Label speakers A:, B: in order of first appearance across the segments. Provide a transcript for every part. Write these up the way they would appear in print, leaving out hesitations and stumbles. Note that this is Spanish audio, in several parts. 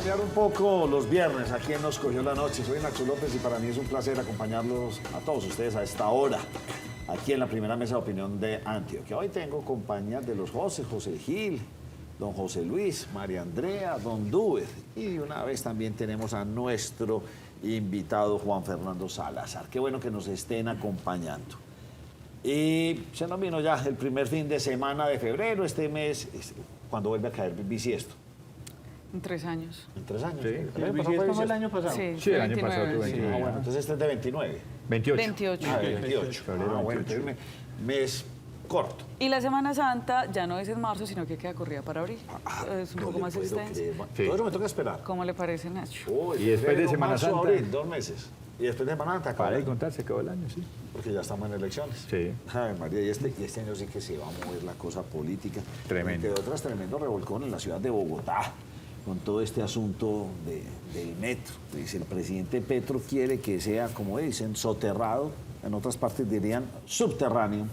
A: cambiar un poco los viernes aquí en Nos Cogió la Noche. Soy Nacho López y para mí es un placer acompañarlos a todos ustedes a esta hora, aquí en la primera mesa de opinión de Antioquia. Hoy tengo compañía de los José Gil, don José Luis, María Andrea, don Duber. Y una vez también tenemos a nuestro invitado Juan Fernando Salazar. Qué bueno que nos estén acompañando. Y se nos vino ya el primer fin de semana de febrero, este mes, cuando vuelve a caer bisiesto.
B: En 3 años.
A: ¿En 3 años?
C: Sí.
A: ¿El
C: bisiesto fue el año pasado?
B: Sí,
C: el año pasado tuve
B: 29,
C: 29.
A: Ah, bueno, entonces este es de 29.
C: 28.
B: 28.
A: Ah, 28.
C: Febrero
A: Ah, bueno,
C: 28.
A: entonces mes corto.
B: Y la Semana Santa ya no es en marzo, sino que queda corrida para abril. Es un
A: No
B: poco
A: le
B: más
A: puedo
B: extensa.
A: creer.
C: Sí.
A: Todo eso me toca esperar.
B: ¿Cómo le parece, Nacho?
A: Uy,
C: Y después de
A: febrero,
C: Semana
A: marzo,
C: Santa.
A: abril, 2 meses. Y después de Semana Santa, acaba
C: Para de
A: el año,
C: contar, se acabó el año, sí.
A: porque ya estamos en elecciones.
C: Sí.
A: Ay, María, y este año sí que se va a mover la cosa política.
C: Tremendo.
A: Entre otras, tremendo revolcón en la ciudad de Bogotá, con todo este asunto del metro. Dice, el presidente Petro quiere que sea, como dicen, soterrado, en otras partes dirían subterráneo,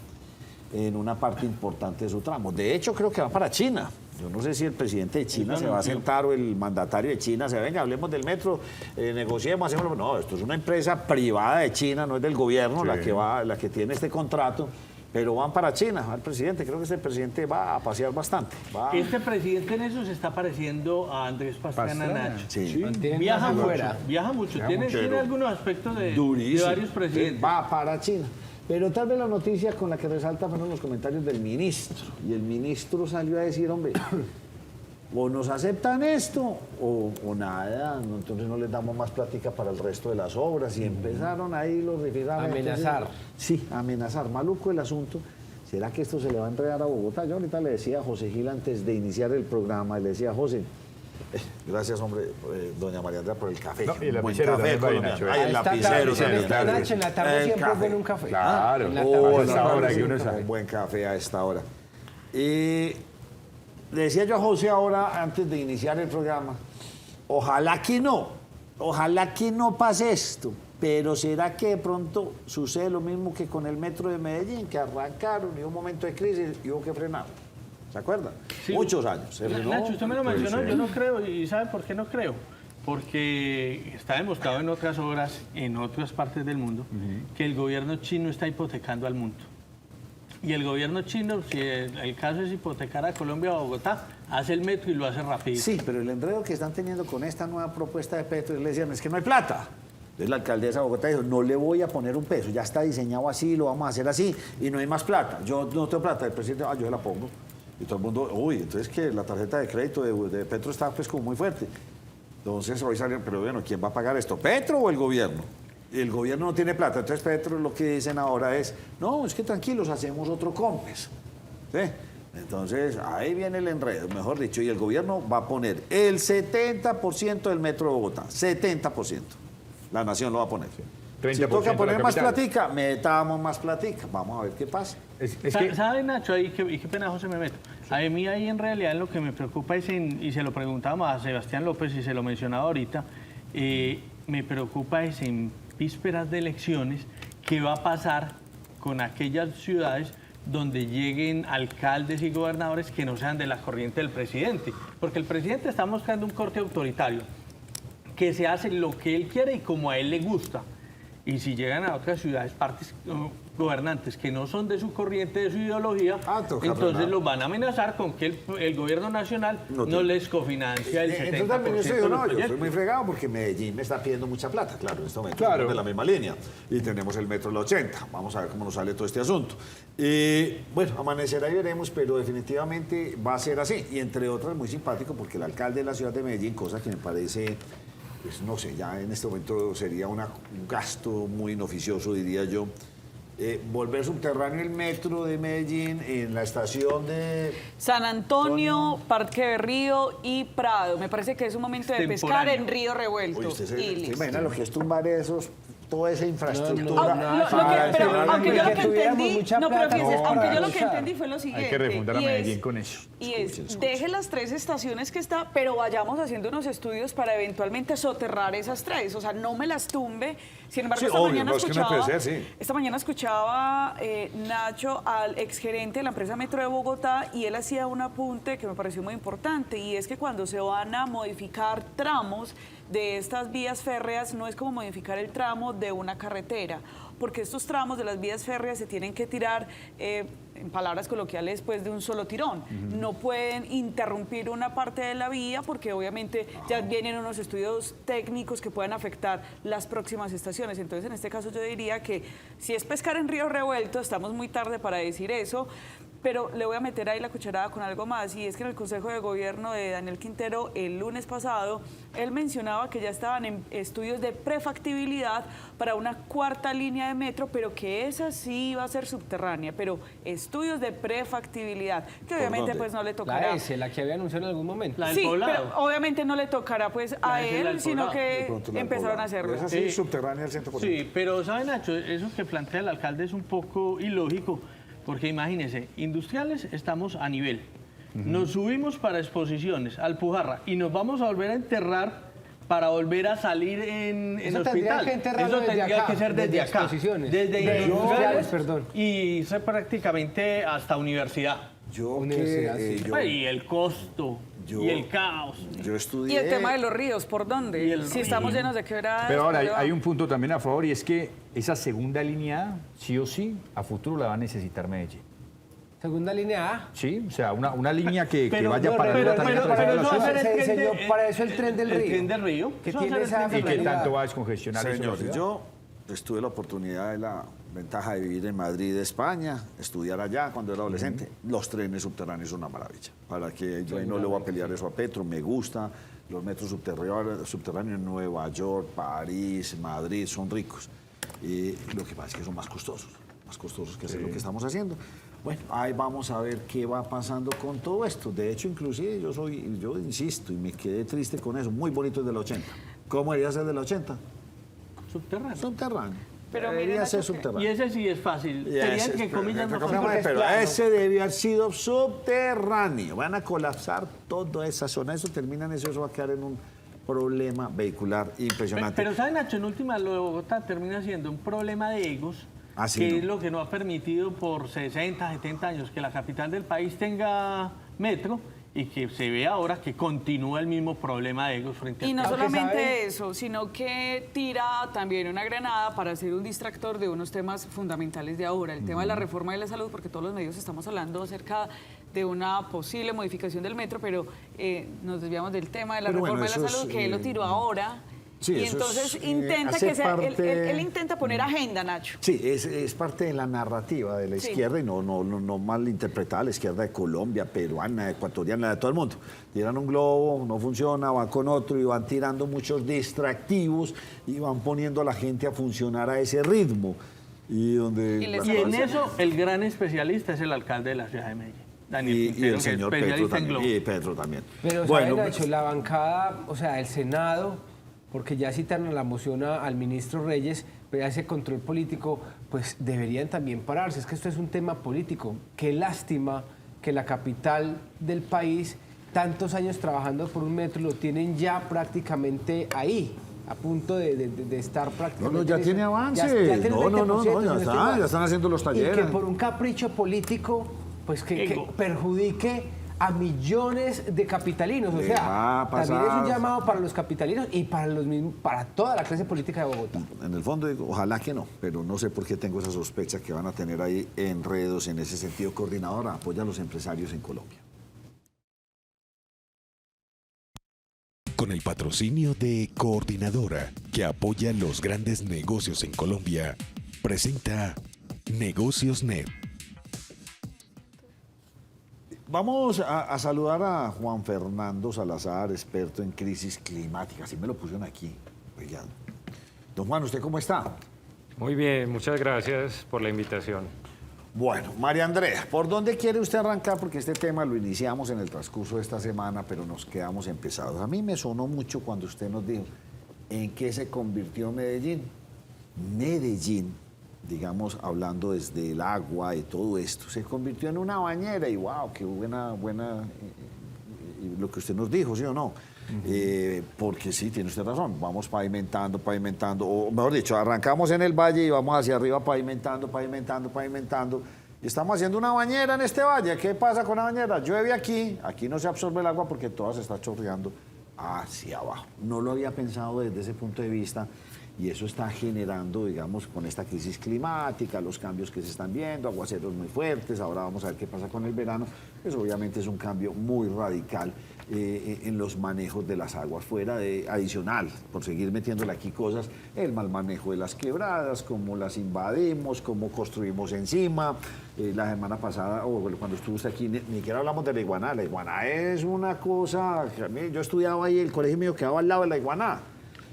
A: en una parte importante de su tramo. De hecho, creo que va para China. Yo no sé si el presidente de China se va a sentar o el mandatario de China se va, venga, hablemos del metro, negociemos, hacemos. No, esto es una empresa privada de China, no es del gobierno
C: Sí.
A: la que tiene este contrato, pero van para China, al presidente. Creo que este presidente va a pasear bastante. Va,
D: Este presidente en eso se está pareciendo a Andrés Pastrana Nacho.
A: sí,
D: Viaja mucho,
C: afuera.
D: viaja mucho. Tiene
A: pero
D: algunos aspectos de
A: durísimo.
D: varios presidentes.
A: Va para China. Pero tal vez la noticia con la que resalta fueron los comentarios del ministro. Y el ministro salió a decir, hombre, o nos aceptan esto o nada, entonces no les damos más plática para el resto de las obras. Y empezaron ahí los rifirrafes.
E: Amenazar.
A: Sí, amenazar. Maluco el asunto. ¿Será que esto se le va a enredar a Bogotá? Yo ahorita le decía a José Gil antes de iniciar el programa, le decía, José, gracias, hombre, doña María Andrea, por el café.
C: No, y el
A: Un buen
C: lapicero
A: café
C: también va ahí,
A: colombiano.
C: Nacho,
A: Ay, el
E: Esta tarde,
A: lapicero
E: en
A: también.
E: esta noche, en la tarde
A: El
E: siempre
A: café.
E: fue en un café.
C: Claro.
E: En la
A: Oh,
E: tarde.
C: a esa hora que uno sabe.
A: Un buen café a esta hora. Y le decía yo a José ahora, antes de iniciar el programa, ojalá que no pase esto, pero ¿será que de pronto sucede lo mismo que con el metro de Medellín, que arrancaron y un momento de crisis y hubo que frenar? ¿Se acuerdan?
D: Sí.
A: Muchos años. Se frenó.
D: Nacho, usted me lo mencionó,
C: ser.
D: yo no creo. ¿Y sabe por qué no creo? Porque está demostrado en otras obras, en otras partes del mundo, que el gobierno chino está hipotecando al mundo. Y el gobierno chino, si el caso es hipotecar a Colombia o a Bogotá, hace el metro y lo hace rápido.
A: Sí, pero el enredo que están teniendo con esta nueva propuesta de Petro, le decían, es que no hay plata. Entonces la alcaldesa de Bogotá dijo, no le voy a poner un peso, ya está diseñado así, lo vamos a hacer así, y no hay más plata. Yo no tengo plata, el presidente, yo se la pongo. Y todo el mundo, uy, entonces que la tarjeta de crédito de Petro está pues como muy fuerte. Entonces hoy salieron, pero bueno, ¿quién va a pagar esto? ¿Petro o el gobierno? Y el gobierno no tiene plata, entonces Petro lo que dicen ahora es, no, es que tranquilos, hacemos otro COMPES. ¿Sí? Entonces, ahí viene el enredo, mejor dicho, y el gobierno va a poner el 70% del metro de Bogotá, 70%. La nación lo va a poner.
C: 30%
A: Si toca
C: la
A: poner más
C: capital.
A: platica, metamos más platica. Vamos a ver qué pasa.
C: Es que
D: ¿Sabe, Nacho? Ahí, y qué pena, José, me meto. A mí ahí en realidad lo que me preocupa es, y se lo preguntábamos a Sebastián López y se lo mencionaba ahorita, me preocupa es en vísperas de elecciones, ¿qué va a pasar con aquellas ciudades donde lleguen alcaldes y gobernadores que no sean de la corriente del presidente? Porque el presidente está mostrando un corte autoritario, que se hace lo que él quiere y como a él le gusta. Y si llegan a otras ciudades, partes gobernantes que no son de su corriente, de su ideología,
A: toca
D: entonces
A: frenar.
D: los van a amenazar con que el gobierno nacional no les cofinancia el 70%
A: Entonces también yo
D: de
A: digo,
D: los
A: no, yo soy
D: proyectos.
A: muy fregado porque Medellín me está pidiendo mucha plata, claro, en este momento
C: Claro.
A: estamos de la misma línea. Y tenemos el metro de la 80, vamos a ver cómo nos sale todo este asunto. Bueno, amanecerá y veremos, pero definitivamente va a ser así. Y entre otras, muy simpático porque el alcalde de la ciudad de Medellín, cosa que me parece, pues no sé, ya en este momento sería un gasto muy inoficioso, diría yo, volver subterráneo el metro de Medellín en la estación de...
B: San Antonio, Parque de Río y Prado. Me parece que es un momento de pescar
D: Temporáneo.
B: en río revuelto.
A: Oye, ¿usted
B: Y
A: se
B: listo.
A: imagina lo que es tumbar esos toda esa infraestructura.
B: Aunque yo lo que entendí, no, pero fíjense, aunque yo lo que
C: usar.
B: entendí fue lo siguiente.
C: Hay que refundar a
B: y
C: Medellín
B: es-
C: con eso.
B: Y es, deje las 3 estaciones que está, pero vayamos haciendo unos estudios para eventualmente soterrar esas 3. O sea, no me las tumbe. Sin embargo,
A: Sí,
B: esta
A: obvio,
B: mañana
A: no, es que no
B: escuchaba,
A: puede ser, sí.
B: esta mañana escuchaba Nacho al exgerente de la empresa Metro de Bogotá y él hacía un apunte que me pareció muy importante y es que cuando se van a modificar tramos de estas vías férreas no es como modificar el tramo de una carretera, porque estos tramos de las vías férreas se tienen que tirar, en palabras coloquiales, pues de un solo tirón. No pueden interrumpir una parte de la vía porque obviamente ya vienen unos estudios técnicos que puedan afectar las próximas estaciones. Entonces, en este caso yo diría que si es pescar en río revuelto, estamos muy tarde para decir eso, pero le voy a meter ahí la cucharada con algo más, y es que en el Consejo de Gobierno de Daniel Quintero el lunes pasado, él mencionaba que ya estaban en estudios de prefactibilidad para una 4ª línea de metro, pero que esa sí iba a ser subterránea, pero estudios de prefactibilidad, que obviamente
A: dónde?
B: pues no le
E: La
B: tocará.
E: S, la que había anunciado en algún momento.
D: La del
B: Sí,
D: Poblado.
B: pero obviamente no le tocará pues a
D: S es la
B: él,
D: del
B: sino
D: Poblado.
A: De
B: que
A: pronto la del
B: empezaron a
A: Poblado.
B: hacerlo.
A: Es así, subterránea al 100%.
D: Sí, pero ¿sabe, Nacho? Eso que plantea el alcalde es un poco ilógico, porque imagínense, industriales estamos a nivel. Nos subimos para exposiciones, Alpujarra, y nos vamos a volver a enterrar para volver a salir en
E: Eso tendría
D: hospital.
E: que enterrarlo
D: Eso
E: desde
D: tendría
E: acá,
D: que ser desde
E: desde
D: acá.
E: exposiciones.
D: Desde
E: De industriales, perdón.
D: y irse prácticamente hasta universidad.
A: Yo
E: Universidad,
A: que,
E: sí.
D: Y el costo,
A: yo-
D: y el caos.
A: yo
B: Y
A: estudié...
B: el tema de los ríos, ¿por dónde?
D: Y el
B: Si
D: río.
B: estamos llenos de quebradas.
C: Pero ahora
B: ¿por dónde
C: hay
B: va?
C: un punto también a favor y es que esa segunda línea, sí o sí, a futuro la va a necesitar Medellín.
E: Segunda línea A.
C: Sí, o sea, una línea que
D: Pero-
C: vaya
D: no,
C: para
D: pero-
C: también
D: pero-
C: a través de
D: pero
C: la
D: eso va a
C: ciudad.
D: ser el
E: Se
D: tren
E: diseñó
D: de-
E: para eso el tren del río.
D: El tren del río.
E: Que
D: Eso va a
E: tiene
D: ser el
E: esa
D: tren del
C: ¿Y qué
D: río.
E: finalidad.
C: tanto va a descongestionar eso? la
A: Señores,
C: ciudad?
A: yo tuve la oportunidad y la ventaja de vivir en Madrid, España, estudiar allá cuando era adolescente. Los trenes subterráneos son una maravilla. Para que yo ahí no le voy a pelear eso a Petro, me gusta. Los metros subterráneos en Nueva York, París, Madrid son ricos. Y lo que pasa es que son más costosos que hacer lo que estamos haciendo. Bueno, ahí vamos a ver qué va pasando con todo esto. De hecho, inclusive yo insisto y me quedé triste con eso. Muy bonito el del 80. ¿Cómo debería ser del 80?
D: Subterráneo.
A: Subterráneo.
B: Pero
A: Debería
B: miren,
A: ser
B: Nacho, que-
D: Y
A: subterráneo.
D: ese sí es fácil.
A: Y
D: Sería
A: ese
D: el que
A: es-
D: comillas no
A: pero
D: funciona.
A: ese debió haber sido subterráneo. Van a colapsar toda esa zona. Eso termina en eso va a quedar en un problema vehicular impresionante.
D: Pero ¿saben, Nacho? En última, lo de Bogotá termina siendo un problema de egos,
A: Ah, sí,
D: que
A: ¿no?
D: es lo que no ha permitido por 60, 70 años que la capital del país tenga metro y que se ve ahora que continúa el mismo problema de egos frente
B: Y
D: al
B: no
E: Aunque
B: solamente
E: sabe-
B: eso, sino que tira también una granada para ser un distractor de unos temas fundamentales de ahora, el tema de la reforma de la salud, porque todos los medios estamos hablando acerca de una posible modificación del metro, pero nos desviamos del tema de la
A: Pero
B: reforma
A: bueno,
B: de la
A: eso
B: salud,
A: es,
B: que él lo tiró ahora.
A: sí,
B: y
A: eso
B: entonces
A: es,
B: intenta
A: hace
B: que sea,
A: parte-
B: él intenta poner agenda, Nacho.
A: Sí, es parte de la narrativa de la
B: Sí.
A: izquierda y no mal interpretada, la izquierda de Colombia, peruana, ecuatoriana, de todo el mundo. Tiran un globo, no funciona, van con otro y van tirando muchos distractivos y van poniendo a la gente a funcionar a ese ritmo. Y donde
B: Y les
A: las
D: Y en
A: cosas-
D: eso el gran especialista es el alcalde de la ciudad de Medellín, Daniel
A: y
D: Quintero,
A: el
D: que es
A: señor Petro
D: especialista en
A: también.
D: globos.
A: Y Petro también.
E: Pero,
A: Bueno,
E: ¿sabe, Nacho? La bancada, o sea, el Senado, porque ya citaron a la moción al ministro Reyes, pero ese control político, pues deberían también pararse. Es que esto es un tema político. Qué lástima que la capital del país, tantos años trabajando por un metro, lo tienen ya prácticamente ahí, a punto de estar prácticamente...
A: ya
E: en
A: tiene
E: eso.
A: avance.
E: tiene
A: No,
E: 20%,
A: ya
E: si estoy
A: está,
E: mal.
A: ya están haciendo los talleres.
E: Y que por un capricho político, pues que
D: Ego.
E: perjudique a millones de capitalinos. O
A: Le va
E: sea,
A: a pasar.
E: también es un llamado para los capitalinos y para los mismos, para toda la clase política de Bogotá.
A: En el fondo digo, ojalá que no, pero no sé por qué tengo esa sospecha que van a tener ahí enredos en ese sentido. Coordinadora, apoya a los empresarios en Colombia.
F: Con el patrocinio de Coordinadora, que apoya los grandes negocios en Colombia, presenta Negocios Net.
A: Vamos a saludar a Juan Fernando Salazar, experto en crisis climática. Así me lo pusieron aquí. Oigan. Don Juan, ¿usted cómo está?
G: Muy bien, muchas gracias por la invitación.
A: Bueno, María Andrea, ¿por dónde quiere usted arrancar? Porque este tema lo iniciamos en el transcurso de esta semana, pero nos quedamos empezados. A mí me sonó mucho cuando usted nos dijo en qué se convirtió Medellín. Medellín, digamos, hablando desde el agua y todo esto, se convirtió en una bañera y wow, qué buena, lo que usted nos dijo, ¿sí o no? Porque sí, tiene usted razón, vamos pavimentando, o mejor dicho, arrancamos en el valle y vamos hacia arriba pavimentando, y estamos haciendo una bañera en este valle. ¿Qué pasa con la bañera? Llueve aquí no se absorbe el agua porque toda se está chorreando hacia abajo. No lo había pensado desde ese punto de vista. Y eso está generando, digamos, con esta crisis climática, los cambios que se están viendo, aguaceros muy fuertes, ahora vamos a ver qué pasa con el verano. Eso obviamente es un cambio muy radical en los manejos de las aguas, fuera de adicional, por seguir metiéndole aquí cosas, el mal manejo de las quebradas, cómo las invadimos, cómo construimos encima. La semana pasada, o cuando estuve usted aquí, ni siquiera hablamos de la Iguaná. La Iguaná es una cosa, yo estudiaba ahí, el colegio mío quedaba al lado de la Iguaná.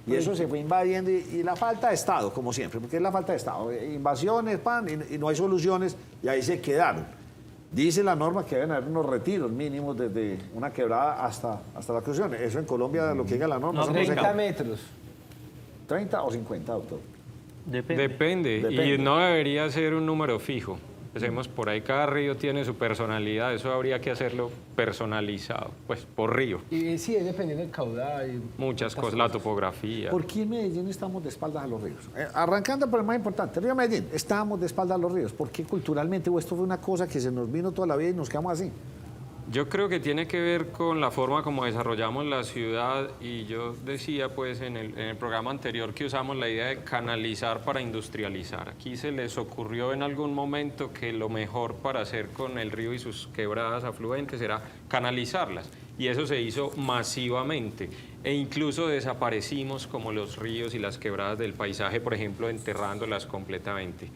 A: Y eso se fue invadiendo y la falta de Estado, como siempre, porque es la falta de Estado. Invasiones, y no hay soluciones, y ahí se quedaron. Dice la norma que deben haber unos retiros mínimos desde una quebrada hasta la oclusión. Eso en Colombia, lo que diga la norma...
D: No,
E: Son 30 metros.
A: 30 o 50, doctor.
G: Depende, y no debería ser un número fijo. Empecemos por ahí, cada río tiene su personalidad, eso habría que hacerlo personalizado, pues por río.
E: Y sí, es dependiendo del caudal. Y
G: Muchas cosas, la topografía.
A: ¿Por qué en Medellín estamos de espaldas a los ríos? Arrancando por el más importante, el río Medellín, estábamos de espaldas a los ríos. ¿Por qué culturalmente o esto fue una cosa que se nos vino toda la vida y nos quedamos así?
G: Yo creo que tiene que ver con la forma como desarrollamos la ciudad y yo decía pues en el programa anterior que usamos la idea de canalizar para industrializar. Aquí se les ocurrió en algún momento que lo mejor para hacer con el río y sus quebradas afluentes era canalizarlas y eso se hizo masivamente e incluso desaparecimos como los ríos y las quebradas del paisaje, por ejemplo, enterrándolas completamente.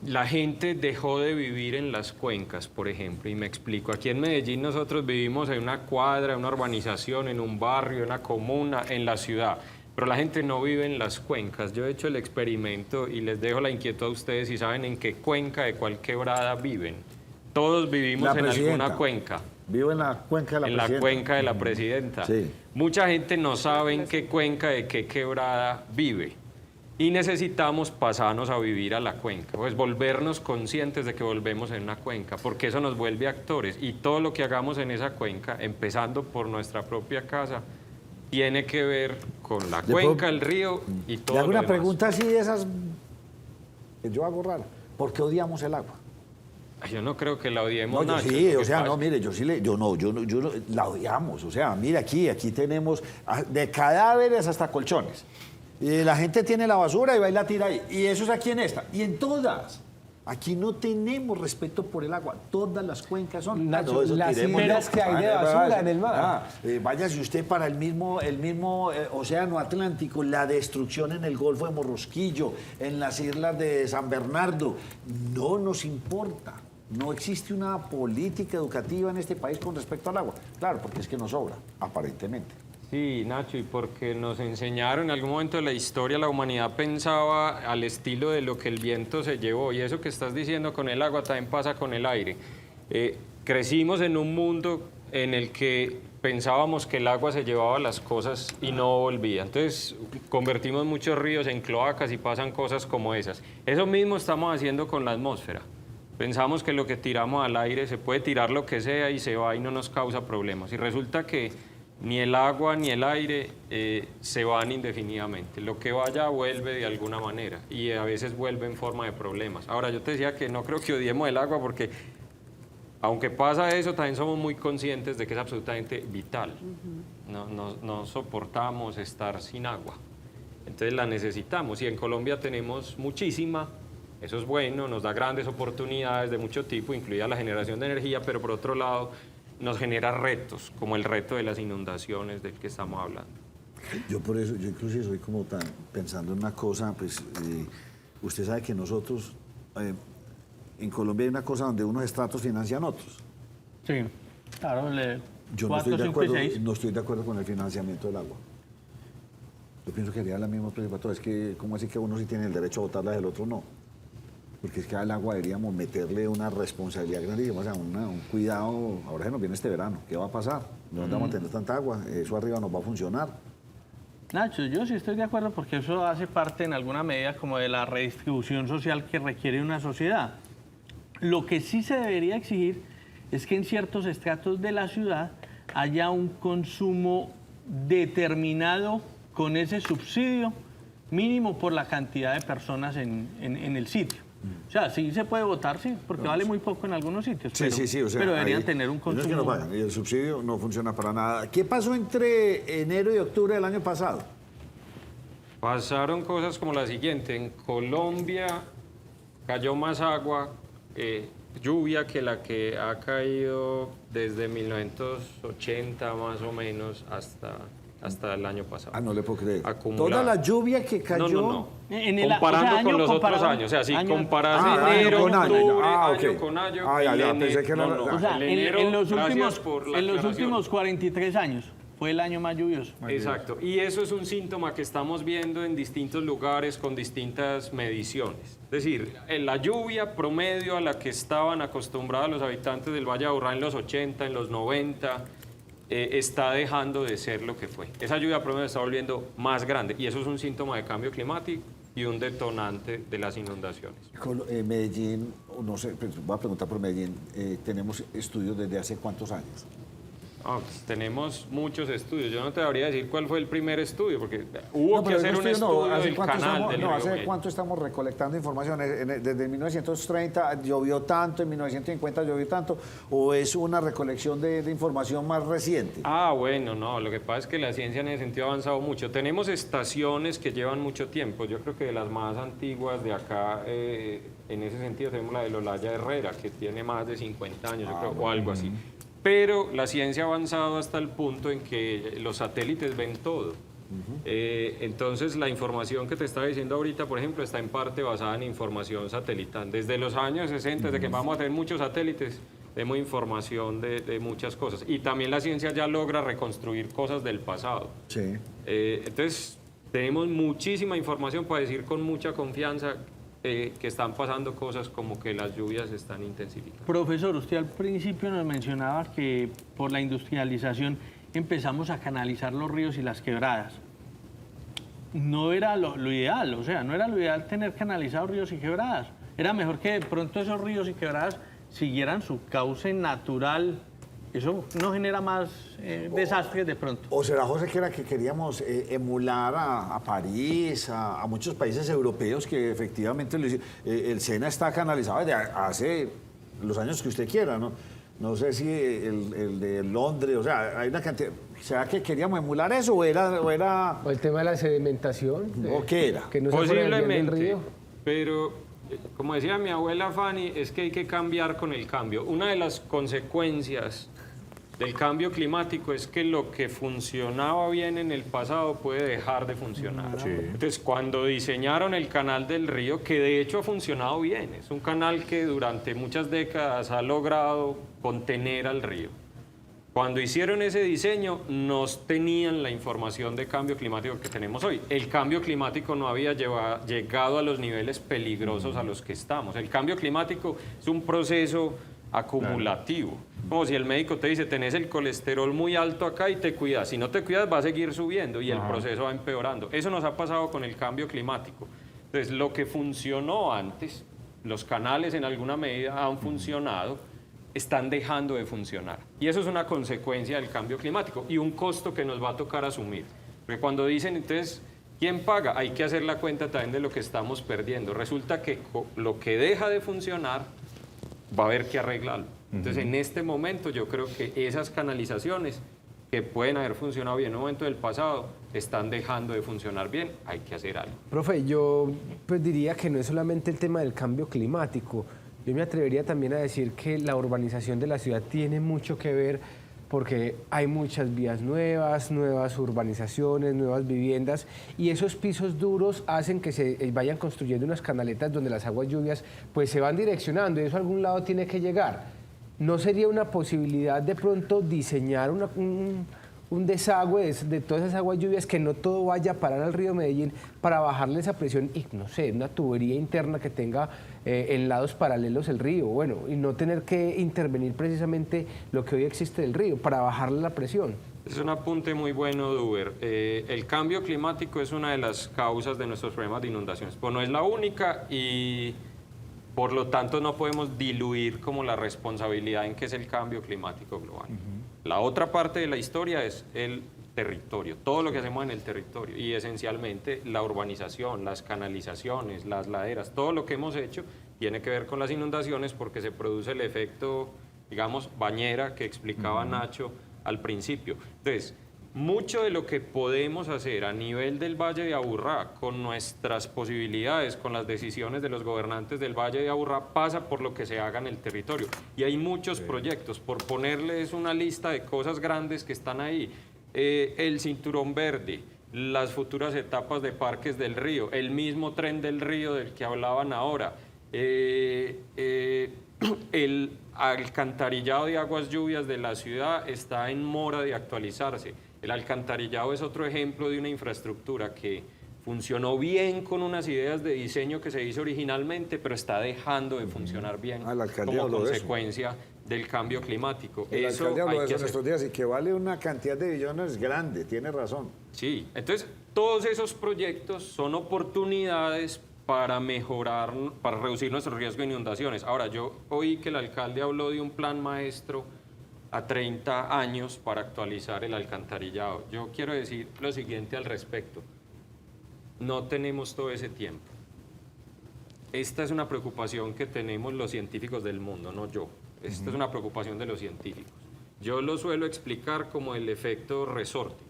G: La gente dejó de vivir en las cuencas, por ejemplo, y me explico. Aquí en Medellín nosotros vivimos en una cuadra, en una urbanización, en un barrio, en una comuna, en la ciudad, pero la gente no vive en las cuencas. Yo he hecho el experimento y les dejo la inquietud a ustedes si saben en qué cuenca de cuál quebrada viven. Todos vivimos en alguna cuenca.
A: Vivo en la cuenca de la presidenta.
G: En la cuenca de la presidenta.
A: Sí.
G: Mucha gente no sabe en qué cuenca de qué quebrada vive. Y necesitamos pasarnos a vivir a la cuenca, pues volvernos conscientes de que volvemos en una cuenca, porque eso nos vuelve actores y todo lo que hagamos en esa cuenca, empezando por nuestra propia casa, tiene que ver con la cuenca, el río y todo
A: Le hago
G: lo
A: una
G: demás.
A: pregunta así de esas que yo hago rara. ¿Por qué odiamos el agua?
G: Yo no creo que la odiemos,
A: No, yo
G: Nacho,
A: sí,
G: lo
A: o
G: que
A: sea,
G: pasa-
A: no, mire, yo no, la odiamos. O sea, mire aquí tenemos de cadáveres hasta colchones. Y la gente tiene la basura y va y la tira ahí. Y eso es aquí en esta. Y en todas. Aquí no tenemos respeto por el agua. Todas las cuencas son...
E: Nacho,
A: eso
E: las
A: tirémoslo.
E: islas que hay de basura en el mar.
A: Váyase usted para el mismo océano Atlántico, la destrucción en el Golfo de Morrosquillo, en las islas de San Bernardo. No nos importa. No existe una política educativa en este país con respecto al agua. Claro, porque es que nos sobra, aparentemente.
G: Sí, Nacho, y porque nos enseñaron en algún momento de la historia, la humanidad pensaba al estilo de lo que el viento se llevó, y eso que estás diciendo con el agua también pasa con el aire. Crecimos en un mundo en el que pensábamos que el agua se llevaba las cosas y no volvía. Entonces convertimos muchos ríos en cloacas y pasan cosas como esas. Eso mismo estamos haciendo con la atmósfera. Pensamos que lo que tiramos al aire se puede tirar lo que sea y se va y no nos causa problemas. Y resulta que ni el agua ni el aire se van indefinidamente. Lo que vaya vuelve de alguna manera y a veces vuelve en forma de problemas. Ahora, yo te decía que no creo que odiemos el agua porque, aunque pasa eso, también somos muy conscientes de que es absolutamente vital. No soportamos estar sin agua. Entonces la necesitamos y en Colombia tenemos muchísima. Eso es bueno, nos da grandes oportunidades de mucho tipo, incluida la generación de energía, pero por otro lado nos genera retos, como el reto de las inundaciones del que estamos hablando.
A: Yo por eso, yo inclusive soy como tan pensando en una cosa, pues usted sabe que nosotros, en Colombia hay una cosa donde unos estratos financian otros.
D: Sí, claro.
A: Yo no estoy de acuerdo con el financiamiento del agua. Yo pienso que haría la misma pregunta para todos. Es que, ¿cómo así que uno sí tiene el derecho a votarla y el otro no? Porque es que al agua deberíamos meterle una responsabilidad grandísima, o sea, un cuidado. Ahora se nos viene este verano, ¿qué va a pasar? ¿De dónde vamos a tener tanta agua? ¿Eso arriba nos va a funcionar?
D: Nacho, yo sí estoy de acuerdo porque eso hace parte en alguna medida como de la redistribución social que requiere una sociedad. Lo que sí se debería exigir es que en ciertos estratos de la ciudad haya un consumo determinado con ese subsidio mínimo por la cantidad de personas en el sitio. O sea, sí se puede votar, sí, porque vale muy poco en algunos sitios, pero deberían tener un consumo.
A: No es que no pagan, y el subsidio no funciona para nada. ¿Qué pasó entre enero y octubre del año pasado?
G: Pasaron cosas como la siguiente. En Colombia cayó más agua, lluvia, que la que ha caído desde 1980 más o menos hasta el año pasado.
A: Ah, no le puedo creer.
G: Acumulada.
A: Toda la lluvia que cayó...
G: No. Comparando con los otros años. O sea, si comparas enero
A: con año.
G: octubre,
A: Ok.
G: año con año,
A: ya, pensé que era...
D: O sea,
G: el enero,
D: en los
G: gracias por la aclaración.
D: últimos 43 años fue el año más lluvioso.
G: Exacto. Y eso es un síntoma que estamos viendo en distintos lugares con distintas mediciones. Es decir, en la lluvia promedio a la que estaban acostumbrados los habitantes del Valle de Aburrá en los 80, en los 90... está dejando de ser lo que fue. Esa lluvia promedio está volviendo más grande y eso es un síntoma de cambio climático y un detonante de las inundaciones.
A: Medellín, no sé, voy a preguntar por Medellín, ¿tenemos estudios desde hace cuántos años?
G: Pues tenemos muchos estudios. Yo no te debería decir cuál fue el primer estudio, porque hubo que hacer un estudio del canal del Río
A: ¿hace
G: Meta.
A: cuánto estamos recolectando información? ¿Desde 1930 llovió tanto, en 1950 llovió tanto, o es una recolección de información más reciente?
G: Bueno, no, lo que pasa es que la ciencia en ese sentido ha avanzado mucho. Tenemos estaciones que llevan mucho tiempo. Yo creo que de las más antiguas de acá, en ese sentido, tenemos la de Olaya Herrera, que tiene más de 50 años, yo creo, o algo así. Pero la ciencia ha avanzado hasta el punto en que los satélites ven todo. Entonces, la información que te estaba diciendo ahorita, por ejemplo, está en parte basada en información satelital. Desde los años 60, desde que vamos a tener muchos satélites, tenemos información de muchas cosas. Y también la ciencia ya logra reconstruir cosas del pasado.
A: Sí.
G: Entonces, tenemos muchísima información para decir con mucha confianza que están pasando cosas como que las lluvias se están intensificando.
D: Profesor, usted al principio nos mencionaba que por la industrialización empezamos a canalizar los ríos y las quebradas. No era lo ideal, o sea, no era lo ideal tener canalizados ríos y quebradas. Era mejor que de pronto esos ríos y quebradas siguieran su cauce natural. Eso no genera más desastres de pronto.
A: ¿O será, José, que era que queríamos emular a París, a muchos países europeos que efectivamente el Sena está canalizado desde hace los años que usted quiera, ¿no? No sé si el de Londres, o sea, hay una cantidad... ¿Será que queríamos emular eso o era...?
E: O el tema de la sedimentación.
A: ¿O qué era?
E: Que no se fuera desviando el
G: Posiblemente,
E: río.
G: pero como decía mi abuela Fanny, es que hay que cambiar con el cambio. Una de las consecuencias del cambio climático es que lo que funcionaba bien en el pasado puede dejar de funcionar. Entonces, cuando diseñaron el canal del río, que de hecho ha funcionado bien, es un canal que durante muchas décadas ha llegado contener al río. Cuando hicieron ese diseño, no tenían la información de cambio climático que tenemos hoy. El cambio climático no había llegado a los niveles peligrosos a los que estamos. El cambio climático es un proceso acumulativo. Como si el médico te dice, tenés el colesterol muy alto acá y te cuidas. Si no te cuidas, va a seguir subiendo y el proceso va empeorando. Eso nos ha pasado con el cambio climático. Entonces, lo que funcionó antes, los canales en alguna medida han funcionado, están dejando de funcionar. Y eso es una consecuencia del cambio climático y un costo que nos va a tocar asumir. Porque cuando dicen, entonces, ¿quién paga? Hay que hacer la cuenta también de lo que estamos perdiendo. Resulta que lo que deja de funcionar va a haber que arreglarlo. Entonces, en este momento yo creo que esas canalizaciones que pueden haber funcionado bien en un momento del pasado, están dejando de funcionar bien, hay que hacer algo.
E: Profe, yo pues diría que no es solamente el tema del cambio climático. Yo me atrevería también a decir que la urbanización de la ciudad tiene mucho que ver porque hay muchas vías nuevas, nuevas urbanizaciones, nuevas viviendas y esos pisos duros hacen que se vayan construyendo unas canaletas donde las aguas lluvias pues se van direccionando y eso a algún lado tiene que llegar. ¿No sería una posibilidad de pronto diseñar un desagüe de todas esas aguas lluvias, que no todo vaya a parar al río Medellín para bajarle esa presión y, no sé, una tubería interna que tenga en lados paralelos el río, bueno, y no tener que intervenir precisamente lo que hoy existe del río para bajarle la presión.
G: Es un apunte muy bueno, Duber. El cambio climático es una de las causas de nuestros problemas de inundaciones. Pues no es la única y por lo tanto no podemos diluir como la responsabilidad en que es el cambio climático global. La otra parte de la historia es el territorio, todo lo que hacemos en el territorio y esencialmente la urbanización, las canalizaciones, las laderas, todo lo que hemos hecho tiene que ver con las inundaciones porque se produce el efecto, digamos, bañera que explicaba Nacho al principio. Entonces, mucho de lo que podemos hacer a nivel del Valle de Aburrá, con nuestras posibilidades, con las decisiones de los gobernantes del Valle de Aburrá, pasa por lo que se haga en el territorio. Y hay muchos proyectos, por ponerles una lista de cosas grandes que están ahí. El Cinturón Verde, las futuras etapas de Parques del Río, el mismo Tren del Río del que hablaban ahora, el alcantarillado de aguas lluvias de la ciudad está en mora de actualizarse. El alcantarillado es otro ejemplo de una infraestructura que funcionó bien con unas ideas de diseño que se hizo originalmente, pero está dejando de funcionar bien como consecuencia del cambio climático.
A: El
G: eso
A: alcalde habló
G: hay
A: de
G: que
A: eso en
G: hacer.
A: estos días y que vale una cantidad de billones grande, tiene razón.
G: Sí, entonces todos esos proyectos son oportunidades para mejorar, para reducir nuestro riesgo de inundaciones. Ahora, yo oí que el alcalde habló de un plan maestro a 30 años para actualizar el alcantarillado. Yo quiero decir lo siguiente al respecto. No tenemos todo ese tiempo. Esta es una preocupación que tenemos los científicos del mundo, no yo. Esta es una preocupación de los científicos. Yo lo suelo explicar como el efecto resorte.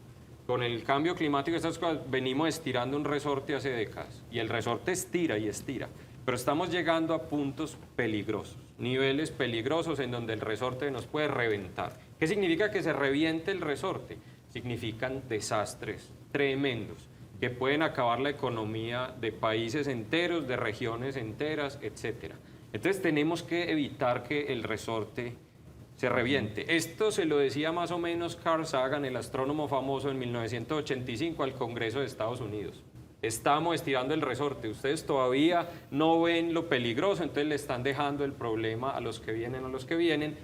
G: Con el cambio climático, estas cosas, venimos estirando un resorte hace décadas y el resorte estira y estira, pero estamos llegando a puntos peligrosos, niveles peligrosos en donde el resorte nos puede reventar. ¿Qué significa que se reviente el resorte? Significan desastres tremendos que pueden acabar la economía de países enteros, de regiones enteras, etc. Entonces tenemos que evitar que el resorte se reviente. Esto se lo decía más o menos Carl Sagan, el astrónomo famoso, en 1985 al Congreso de Estados Unidos. Estamos estirando el resorte, ustedes todavía no ven lo peligroso, entonces le están dejando el problema a los que vienen,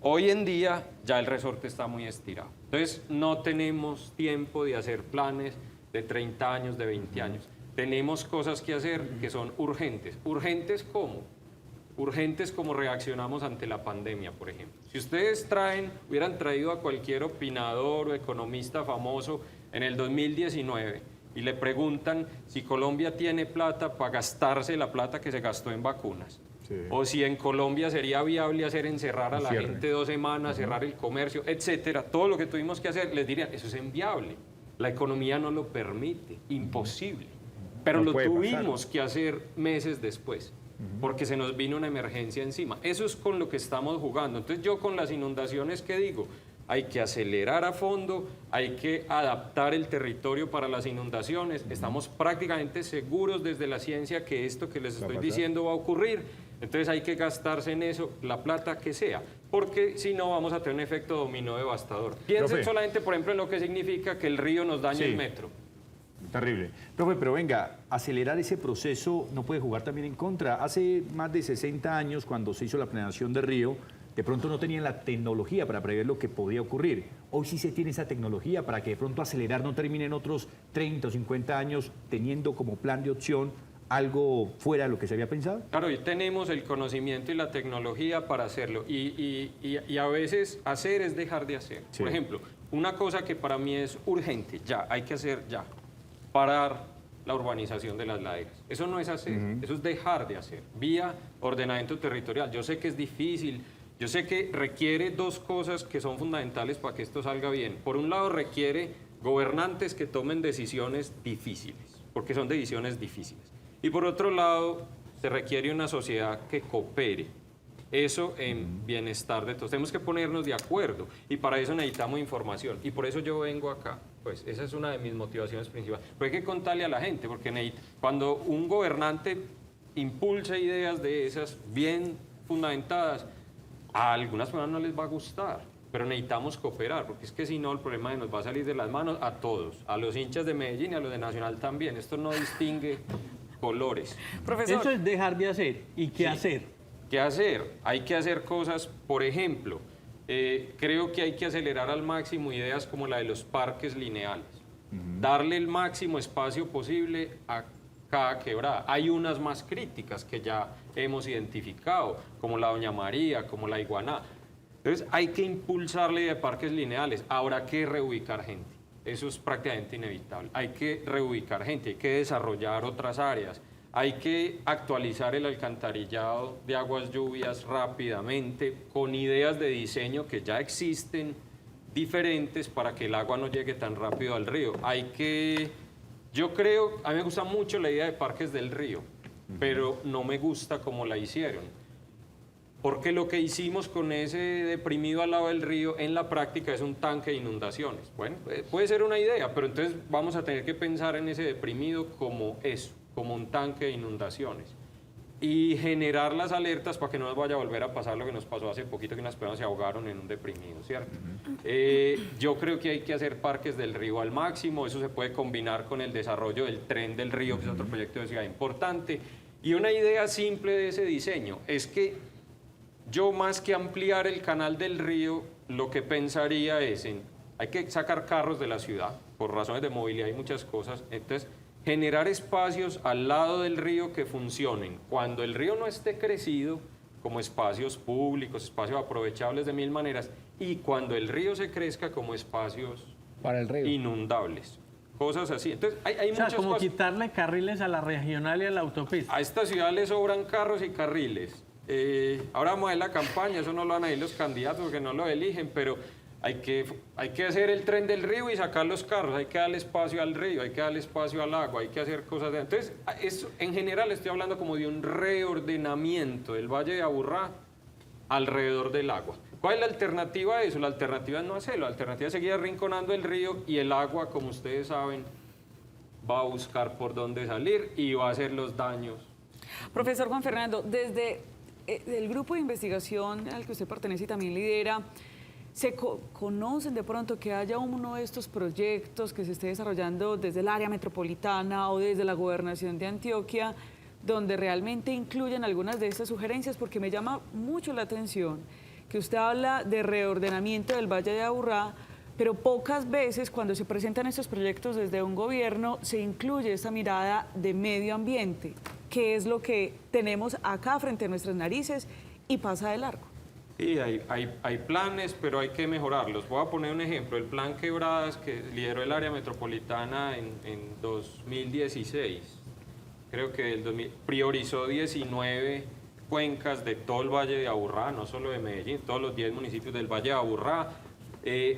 G: Hoy en día ya el resorte está muy estirado. Entonces no tenemos tiempo de hacer planes de 30 años, de 20 años. Tenemos cosas que hacer que son urgentes. ¿Urgentes cómo? Urgentes como reaccionamos ante la pandemia, por ejemplo. Si ustedes hubieran traído a cualquier opinador o economista famoso en el 2019 y le preguntan si Colombia tiene plata para gastarse la plata que se gastó en vacunas, o si en Colombia sería viable encerrar a la gente 2 semanas, cerrar el comercio, etcétera, todo lo que tuvimos que hacer, les dirían, eso es inviable. La economía no lo permite, imposible. Pero
C: No
G: lo
C: puede
G: tuvimos que hacer meses después, porque se nos vino una emergencia encima. Eso es con lo que estamos jugando. Entonces yo con las inundaciones, ¿qué digo? Hay que acelerar a fondo, hay que adaptar el territorio para las inundaciones. Estamos prácticamente seguros desde la ciencia que esto que les estoy diciendo va a ocurrir. Entonces hay que gastarse en eso la plata que sea, porque si no vamos a tener un efecto dominó devastador. Piensen
C: Profe.
G: solamente, por ejemplo, en lo que significa que el río nos dañe
C: Sí.
G: el metro.
C: Terrible. Profe, pero venga, acelerar ese proceso no puede jugar también en contra. Hace más de 60 años, cuando se hizo la planeación de Río, de pronto no tenían la tecnología para prever lo que podía ocurrir. Hoy sí se tiene esa tecnología para que de pronto acelerar no termine en otros 30 o 50 años teniendo como plan de opción algo fuera de lo que se había pensado.
G: Claro, hoy tenemos el conocimiento y la tecnología para hacerlo. Y a veces hacer es dejar de hacer.
C: Sí.
G: Por ejemplo, una cosa que para mí es urgente, ya, hay que hacer ya. Parar la urbanización de las laderas. Eso no es hacer, eso es dejar de hacer, vía ordenamiento territorial. Yo sé que es difícil, yo sé que requiere 2 cosas que son fundamentales para que esto salga bien. Por un lado, requiere gobernantes que tomen decisiones difíciles, porque son decisiones difíciles. Y por otro lado, se requiere una sociedad que coopere. Eso en bienestar de todos. Tenemos que ponernos de acuerdo y para eso necesitamos información. Y por eso yo vengo acá. Pues esa es una de mis motivaciones principales. Pero hay que contarle a la gente, porque cuando un gobernante impulsa ideas de esas bien fundamentadas, a algunas personas no les va a gustar. pero necesitamos cooperar, porque es que si no el problema nos va a salir de las manos a todos, a los hinchas de Medellín y a los de Nacional también. Esto no distingue colores.
B: Profesor.
D: Eso es dejar de hacer. ¿Y qué hacer?
G: ¿Qué hacer? Hay que hacer cosas, por ejemplo, creo que hay que acelerar al máximo ideas como la de los parques lineales. Darle el máximo espacio posible a cada quebrada. Hay unas más críticas que ya hemos identificado, como la Doña María, como la Iguaná. Entonces hay que impulsarle de parques lineales. Habrá que reubicar gente. Eso es prácticamente inevitable. Hay que reubicar gente, hay que desarrollar otras áreas. Hay que actualizar el alcantarillado de aguas lluvias rápidamente con ideas de diseño que ya existen, diferentes, para que el agua no llegue tan rápido al río. Yo creo, a mí me gusta mucho la idea de parques del río, pero no me gusta cómo la hicieron. Porque lo que hicimos con ese deprimido al lado del río en la práctica es un tanque de inundaciones. Bueno, puede ser una idea, pero entonces vamos a tener que pensar en ese deprimido como eso, como un tanque de inundaciones. Y generar las alertas para que no nos vaya a volver a pasar lo que nos pasó hace poquito, que unas personas se ahogaron en un deprimido, ¿cierto? Yo creo que hay que hacer parques del río al máximo, eso se puede combinar con el desarrollo del tren del río, que es otro proyecto de ciudad importante. Y una idea simple de ese diseño es que yo, más que ampliar el canal del río, lo que pensaría es en, hay que sacar carros de la ciudad, por razones de movilidad y muchas cosas, entonces generar espacios al lado del río que funcionen cuando el río no esté crecido, como espacios públicos, espacios aprovechables de mil maneras, y cuando el río se crezca como espacios
E: Para el río.
G: inundables. Cosas así. Entonces, hay
D: O sea,
G: muchas
D: como
G: cosas.
D: quitarle carriles a la regional y a la autopista.
G: A esta ciudad le sobran carros y carriles. Ahora vamos a ver la campaña, eso no lo van a ir los candidatos porque no lo eligen, pero hay que hacer el tren del río y sacar los carros, hay que darle espacio al río, hay que darle espacio al agua, hay que hacer cosas de... Entonces, en general estoy hablando como de un reordenamiento del Valle de Aburrá alrededor del agua. ¿Cuál es la alternativa a eso? La alternativa es no hacerlo, la alternativa es seguir arrinconando el río y el agua, como ustedes saben, va a buscar por dónde salir y va a hacer los daños.
B: Profesor Juan Fernando, desde el grupo de investigación al que usted pertenece y también lidera, ¿se conocen de pronto que haya uno de estos proyectos que se esté desarrollando desde el área metropolitana o desde la gobernación de Antioquia, donde realmente incluyen algunas de estas sugerencias? Porque me llama mucho la atención que usted habla de reordenamiento del Valle de Aburrá, pero pocas veces cuando se presentan estos proyectos desde un gobierno se incluye esta mirada de medio ambiente, que es lo que tenemos acá frente a nuestras narices y pasa de largo.
G: Sí, hay planes, pero hay que mejorarlos. Voy a poner un ejemplo, el plan Quebradas que lideró el área metropolitana en 2016. Creo que priorizó 19 cuencas de todo el Valle de Aburrá, no solo de Medellín, todos los 10 municipios del Valle de Aburrá.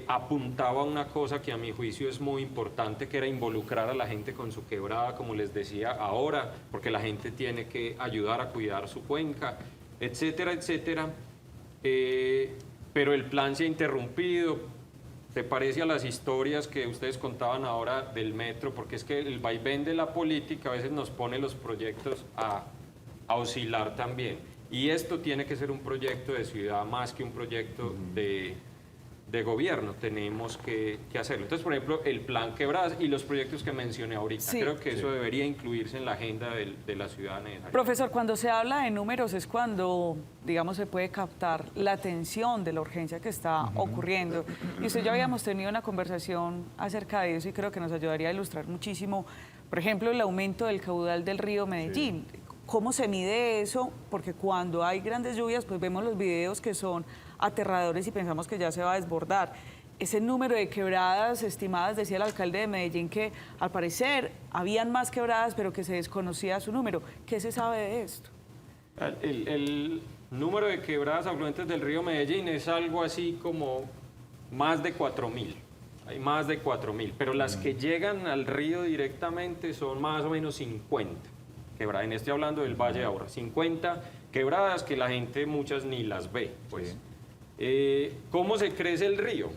G: Apuntaba a una cosa que a mi juicio es muy importante, que era involucrar a la gente con su quebrada, como les decía ahora, porque la gente tiene que ayudar a cuidar su cuenca, etcétera, etcétera. Pero el plan se ha interrumpido. Se parece a las historias que ustedes contaban ahora del metro, porque es que el vaivén de la política a veces nos pone los proyectos a oscilar también. Y esto tiene que ser un proyecto de ciudad más que un proyecto de gobierno. Tenemos que hacerlo. Entonces, por ejemplo, el plan Quebradas y los proyectos que mencioné ahorita.
B: Sí.
G: Creo que eso debería incluirse en la agenda de la ciudad necesaria.
B: Profesor, cuando se habla de números es cuando, digamos, se puede captar la atención de la urgencia que está ocurriendo. Y usted ya habíamos tenido una conversación acerca de eso y creo que nos ayudaría a ilustrar muchísimo, por ejemplo, el aumento del caudal del río Medellín. Sí. ¿Cómo se mide eso? Porque cuando hay grandes lluvias, pues vemos los videos que son aterradores y pensamos que ya se va a desbordar. Ese número de quebradas estimadas, decía el alcalde de Medellín, que al parecer habían más quebradas, pero que se desconocía su número. ¿Qué se sabe de esto?
G: El número de quebradas afluentes del río Medellín es algo así como más de 4.000. Hay más de 4.000, pero las que llegan al río directamente son más o menos 50 quebradas. Estoy hablando del Valle de Aburrá. 50 quebradas que la gente muchas ni las ve, pues. ¿Cómo se crece el río?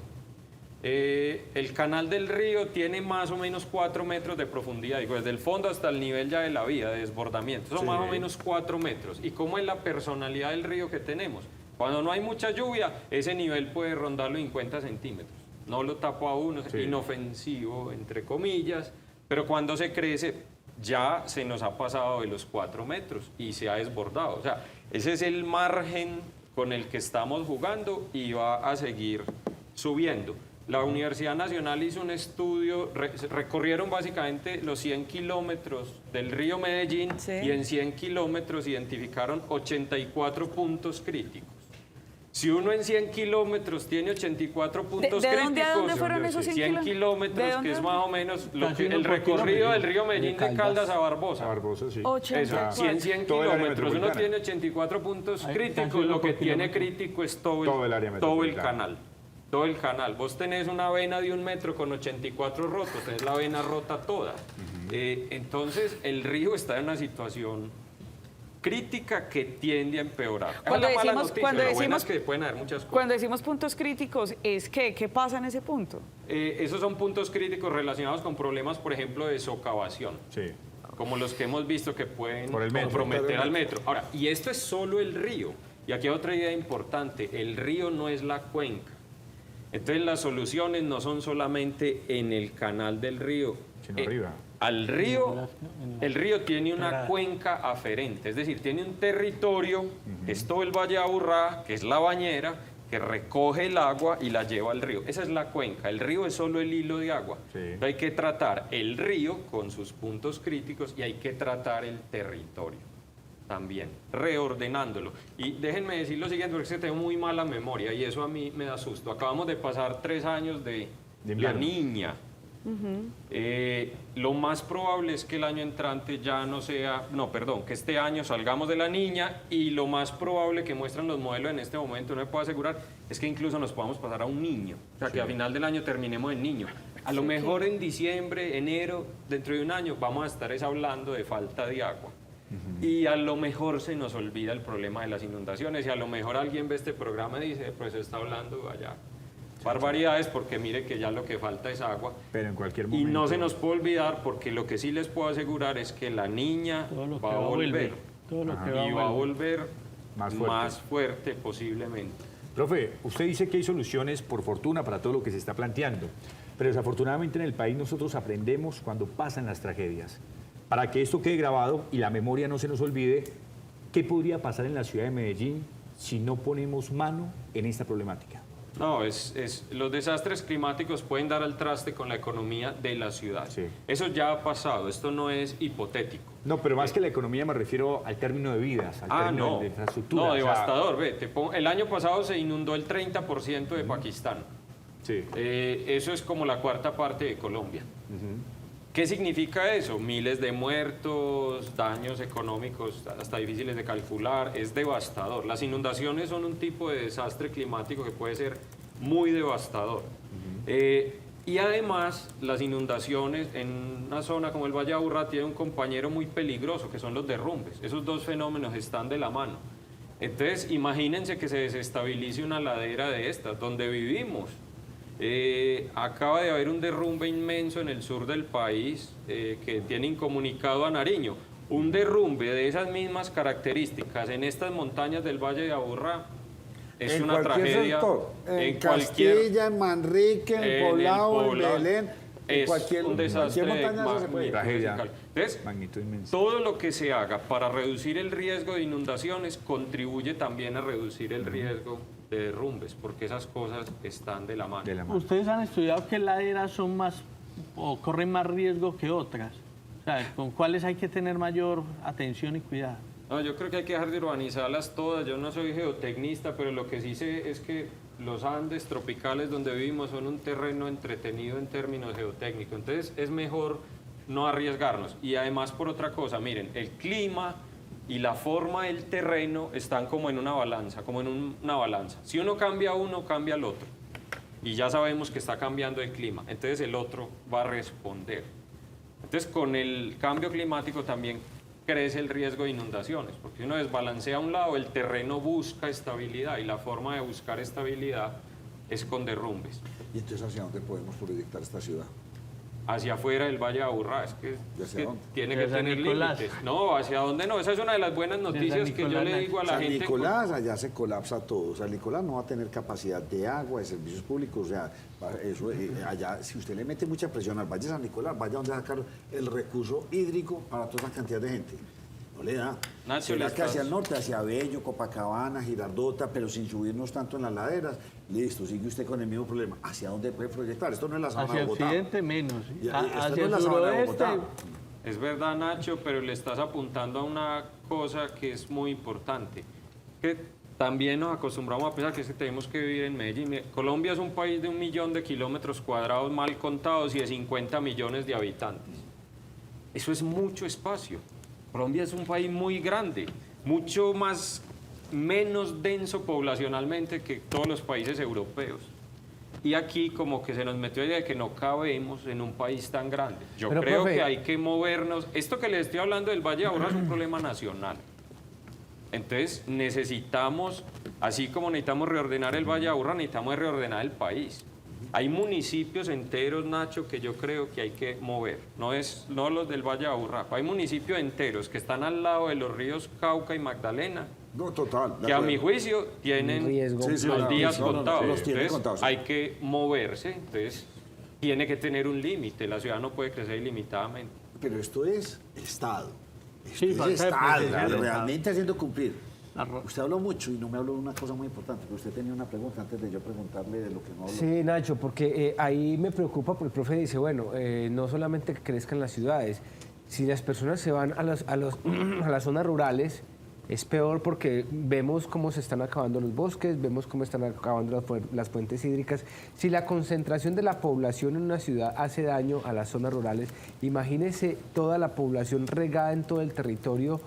G: El canal del río tiene más o menos 4 metros de profundidad, digo, desde el fondo hasta el nivel ya de la vía, de desbordamiento. Son más o menos 4 metros. ¿Y cómo es la personalidad del río que tenemos? Cuando no hay mucha lluvia, ese nivel puede rondar los 50 centímetros. No lo tapo a uno, es inofensivo, entre comillas, pero cuando se crece ya se nos ha pasado de los 4 metros y se ha desbordado. O sea, ese es el margen con el que estamos jugando y va a seguir subiendo. La Universidad Nacional hizo un estudio, recorrieron básicamente los 100 kilómetros del río Medellín y en 100 kilómetros identificaron 84 puntos críticos. Si uno en 100 kilómetros tiene 84 puntos
B: ¿De
G: críticos,
B: dónde a dónde fueron esos 100
G: kilómetros, que es más o menos el
D: por
G: recorrido del río Medellín de Caldas a
C: A
G: Barbosa.
C: Barbosa, sí.
B: 84.
G: Eso, 100
C: Todo el área
G: kilómetros, uno
C: metropolitana.
G: tiene 84 puntos
D: Casi
G: críticos,
D: uno
G: lo que
D: por
G: tiene
D: kilómetro.
G: crítico es
C: Todo el área
G: todo el
C: metropolitana.
G: canal. Todo el canal. Vos tenés una vena de 1 metro con 84 rotos, tenés la vena rota toda. Entonces, el río está en una situación crítica que tiende a empeorar. Esa
B: Cuando
G: es la mala
B: decimos-
G: noticia,
B: cuando
G: lo bueno
B: decimos-
G: es que pueden haber muchas cosas.
B: Cuando decimos puntos críticos, ¿es qué? ¿Qué pasa en ese punto?
G: Esos son puntos críticos relacionados con problemas, por ejemplo, de socavación.
C: Sí.
G: Como los que hemos visto que pueden
C: Por el metro.
G: comprometer al metro. Ahora, y esto es solo el río. Y aquí hay otra idea importante, el río no es la cuenca. Entonces las soluciones no son solamente en el canal del río.
C: Sino arriba.
G: Al río, el río tiene una
D: Quebrada.
G: cuenca aferente, es decir, tiene un territorio, que es todo el Valle de Aburrá, que es la bañera, que recoge el agua y la lleva al río. Esa es la cuenca, el río es solo el hilo de agua.
C: Sí.
G: Entonces hay que tratar el río con sus puntos críticos y hay que tratar el territorio también, reordenándolo. Y déjenme decir lo siguiente, porque es que tengo muy mala memoria y eso a mí me da susto. Acabamos de pasar 3 años de la
C: invierno.
G: niña. Lo más probable es que el año entrante ya no sea, no, perdón, que este año salgamos de la niña y lo más probable que muestran los modelos en este momento, no me puedo asegurar, es que incluso nos podamos pasar a un niño, o sea, que a final del año terminemos en niño. A lo mejor en diciembre, enero, dentro de un año, vamos a estar hablando de falta de agua. Y a lo mejor se nos olvida el problema de las inundaciones y a lo mejor alguien ve este programa y dice, pues está hablando allá barbaridades porque mire que ya lo que falta es agua.
C: Pero en cualquier
G: Y
C: momento.
G: no se nos puede olvidar porque lo que sí les puedo asegurar es que la niña
D: Todo lo que
G: va a volver.
D: Todo lo que
G: Y va a volver
C: Más fuerte.
G: más fuerte posiblemente.
C: Profe, usted dice que hay soluciones, por fortuna, para todo lo que se está planteando. Pero desafortunadamente en el país nosotros aprendemos cuando pasan las tragedias. Para que esto quede grabado y la memoria no se nos olvide, ¿qué podría pasar en la ciudad de Medellín si no ponemos mano en esta problemática?
G: No, los desastres climáticos pueden dar al traste con la economía de la ciudad.
C: Sí.
G: Eso ya ha pasado, esto no es hipotético.
C: No, pero más que la economía me refiero al término de vidas, al término
G: no.
C: de infraestructura.
G: No,
C: o sea,
G: devastador. Ve, el año pasado se inundó el 30% de Pakistán.
C: Sí.
G: Eso es como la 1/4 parte de Colombia. ¿Qué significa eso? Miles de muertos, daños económicos hasta difíciles de calcular, es devastador. Las inundaciones son un tipo de desastre climático que puede ser muy devastador. Y además, las inundaciones en una zona como el Valle de Aburrá tiene un compañero muy peligroso, que son los derrumbes. Esos dos fenómenos están de la mano. Entonces, imagínense que se desestabilice una ladera de estas, donde vivimos. Acaba de haber un derrumbe inmenso en el sur del país que tiene incomunicado a Nariño. Un derrumbe de esas mismas características en estas montañas del Valle de Aburrá es
A: en
G: una
A: cualquier
G: tragedia.
A: sector, en
G: cualquier-
A: Castilla, en Manrique, en
G: el
A: Poblado, en
G: Poblado.
A: Belén, en
G: Es
A: cualquier,
G: un desastre
A: cualquier montaña
G: de
A: se puede.
C: Tragedia.
G: Entonces,
C: Magnitud inmensa.
G: todo lo que se haga para reducir el riesgo de inundaciones contribuye también a reducir el riesgo de derrumbes, porque esas cosas están de la mano.
C: De la mano.
D: ¿Ustedes han estudiado qué laderas son más o corren más riesgo que otras? O sea, ¿con cuáles hay que tener mayor atención y cuidado?
G: No, yo creo que hay que dejar de urbanizarlas todas. Yo no soy geotecnista, pero lo que sí sé es que los Andes tropicales donde vivimos son un terreno entretenido en términos geotécnicos. Entonces es mejor no arriesgarnos. Y además por otra cosa, miren, el clima y la forma del terreno están como en una balanza, Si uno cambia uno, cambia el otro. Y ya sabemos que está cambiando el clima. Entonces el otro va a responder. Entonces con el cambio climático también crece el riesgo de inundaciones, porque si uno desbalancea a un lado, el terreno busca estabilidad y la forma de buscar estabilidad es con derrumbes.
A: ¿Y entonces hacia dónde podemos proyectar esta ciudad?
G: hacia afuera del Valle de Aburrá. Es que tiene que
D: De San
G: tener
D: Nicolás.
G: límites. No, ¿hacia dónde no? Esa es una de las buenas noticias que yo
D: Nicolás,
G: le digo a la
A: San
G: gente.
A: Nicolás, allá se colapsa todo. San Nicolás no va a tener capacidad de agua, de servicios públicos. O sea, eso, allá, si usted le mete mucha presión al Valle de San Nicolás, vaya donde sacar el recurso hídrico para toda esa cantidad de gente. No le da.
G: Nacho,
A: Será
G: le
A: que hacia
G: estás-
A: el norte, hacia Bello, Copacabana, Girardota, pero sin subirnos tanto en las laderas. Listo, sigue usted con el mismo problema. ¿Hacia dónde puede proyectar? Esto no es la sabana
D: Hacia
A: de Bogotá.
D: occidente menos. ¿sí?
A: Ya, esto no
D: Hacia
A: es la
D: el
A: sabana de
D: suroeste.
A: Bogotá.
G: Es verdad, Nacho, pero le estás apuntando a una cosa que es muy importante. Que también nos acostumbramos a pensar que es que tenemos que vivir en Medellín. Colombia es un país de 1 millón de kilómetros cuadrados mal contados y de 50 millones de habitantes. Eso es mucho espacio. Colombia es un país muy grande, mucho menos denso poblacionalmente que todos los países europeos. Y aquí como que se nos metió la idea de que no cabemos en un país tan grande. Yo
E: Pero,
G: creo
E: profe,
G: que hay que movernos. Esto que les estoy hablando del Valle de Aburrá es un problema nacional. Entonces necesitamos, así como necesitamos reordenar el Valle de Aburrá, necesitamos reordenar el país. Hay municipios enteros, Nacho, que yo creo que hay que mover. No los del Valle de Aburrá. Hay municipios enteros que están al lado de los ríos Cauca y Magdalena,
A: No, total. de
G: que a
A: acuerdo.
G: mi juicio tienen
E: Riesgo.
A: Sí, sí,
G: los
A: no,
G: días
A: no, no, no,
G: contados.
A: los tienen
G: Entonces,
A: contados, sí.
G: hay que moverse. Entonces, tiene que tener un límite. La ciudad no puede crecer ilimitadamente.
A: Pero esto es Estado. Esto
D: Sí,
A: es
D: falta de
A: Estado,
D: presencia del
A: realmente haciendo cumplir.
D: Arroz.
A: Usted habló mucho y no me habló de una cosa muy importante, pero usted tenía una pregunta antes de yo preguntarle de lo que no habló.
E: Sí, Nacho, porque ahí me preocupa, porque el profe dice, bueno, no solamente que crezcan las ciudades, si las personas se van a las zonas rurales, es peor porque vemos cómo se están acabando los bosques, vemos cómo están acabando las fuentes hídricas. Si la concentración de la población en una ciudad hace daño a las zonas rurales, imagínese toda la población regada en todo el territorio,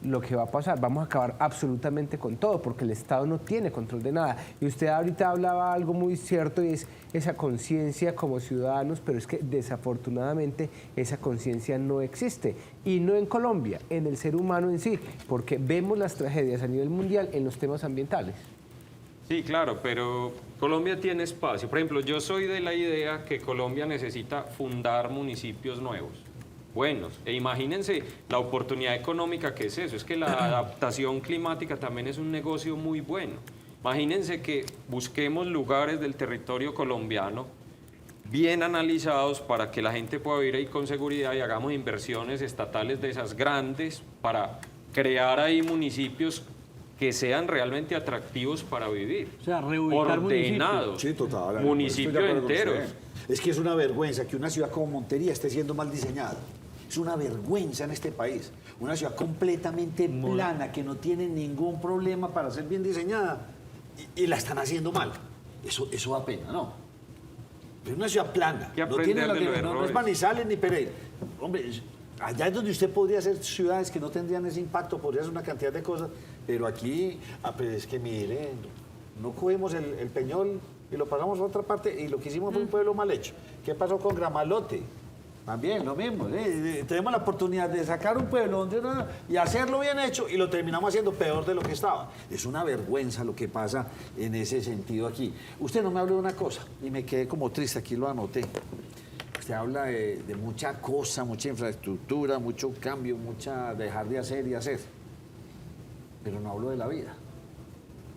E: lo que va a pasar, vamos a acabar absolutamente con todo, porque el Estado no tiene control de nada. Y usted ahorita hablaba algo muy cierto y es esa conciencia como ciudadanos, pero es que desafortunadamente esa conciencia no existe. Y no en Colombia, en el ser humano en sí, porque vemos las tragedias a nivel mundial en los temas ambientales.
G: Sí, claro, pero Colombia tiene espacio. Por ejemplo, yo soy de la idea que Colombia necesita fundar municipios nuevos, buenos. E imagínense la oportunidad económica que es eso. Es que la adaptación climática también es un negocio muy bueno. Imagínense que busquemos lugares del territorio colombiano bien analizados para que la gente pueda vivir ahí con seguridad y hagamos inversiones estatales de esas grandes para crear ahí municipios que sean realmente atractivos para vivir.
D: O sea, reubicar
G: ordenados,
A: Sí, total.
G: municipios
A: Estoy de acuerdo con
G: enteros.
A: usted. Es que es una vergüenza que una ciudad como Montería esté siendo mal diseñada. Es una vergüenza en este país. Una ciudad completamente plana, que no tiene ningún problema para ser bien diseñada, y la están haciendo mal. Eso da pena, ¿no? Es una ciudad plana.
G: Que
A: No, tiene
G: aprender de los
A: no es
G: errores.
A: Manizales ni Pereira. Hombre, allá es donde usted podría hacer ciudades que no tendrían ese impacto, podría hacer una cantidad de cosas, pero aquí, pues es que mire, no cogemos el Peñol y lo pasamos a otra parte, y lo que hicimos fue un pueblo mal hecho. ¿Qué pasó con Gramalote? También lo mismo, tenemos la oportunidad de sacar un pueblo y hacerlo bien hecho, y lo terminamos haciendo peor de lo que estaba. Es una vergüenza lo que pasa en ese sentido aquí. Usted no me habló de una cosa y me quedé como triste, aquí lo anoté. Usted habla de mucha cosa, mucha infraestructura, mucho cambio, mucha dejar de hacer y hacer, pero no habló de la vida.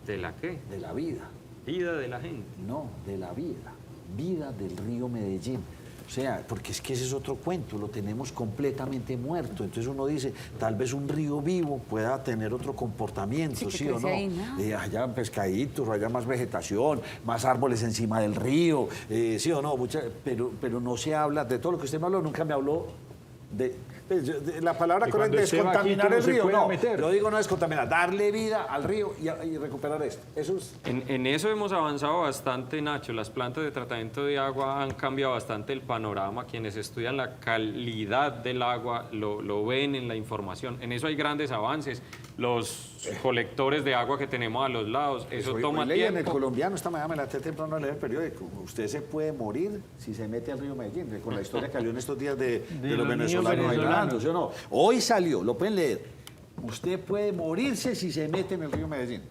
G: ¿De la qué?
A: De la vida.
G: Vida de la gente.
A: No, de la vida. Vida del río Medellín. O sea, porque es que ese es otro cuento, lo tenemos completamente muerto. Entonces uno dice, tal vez un río vivo pueda tener otro comportamiento,
B: Sí, que
A: ¿sí o no?
B: crece ahí, ¿no?
A: Haya pescaditos, haya más vegetación, más árboles encima del río, ¿sí o no? Pero no se habla de todo lo que usted me habló, nunca me habló de la palabra
C: Y
A: correcta
C: cuando
A: es
C: esté
A: descontaminar
C: bajito no
A: el
C: se
A: río.
C: pueda
A: No,
C: meter.
A: yo digo no descontaminar, darle vida al río y recuperar esto. Eso es...
G: En eso hemos avanzado bastante, Nacho. Las plantas de tratamiento de agua han cambiado bastante el panorama. Quienes estudian la calidad del agua lo ven en la información. En eso hay grandes avances. Los colectores de agua que tenemos a los lados, eso
A: Hoy
G: toma
A: leí en el
G: tiempo.
A: colombiano, esta mañana me la temprano a leer el periódico. Usted se puede morir si se mete al río Medellín, con la historia que salió en estos días de los
D: los niños
A: venezolanos
D: venezolanos.
A: bailando, ¿sí o no? Hoy salió, lo pueden leer. Usted puede morirse si se mete en el río Medellín.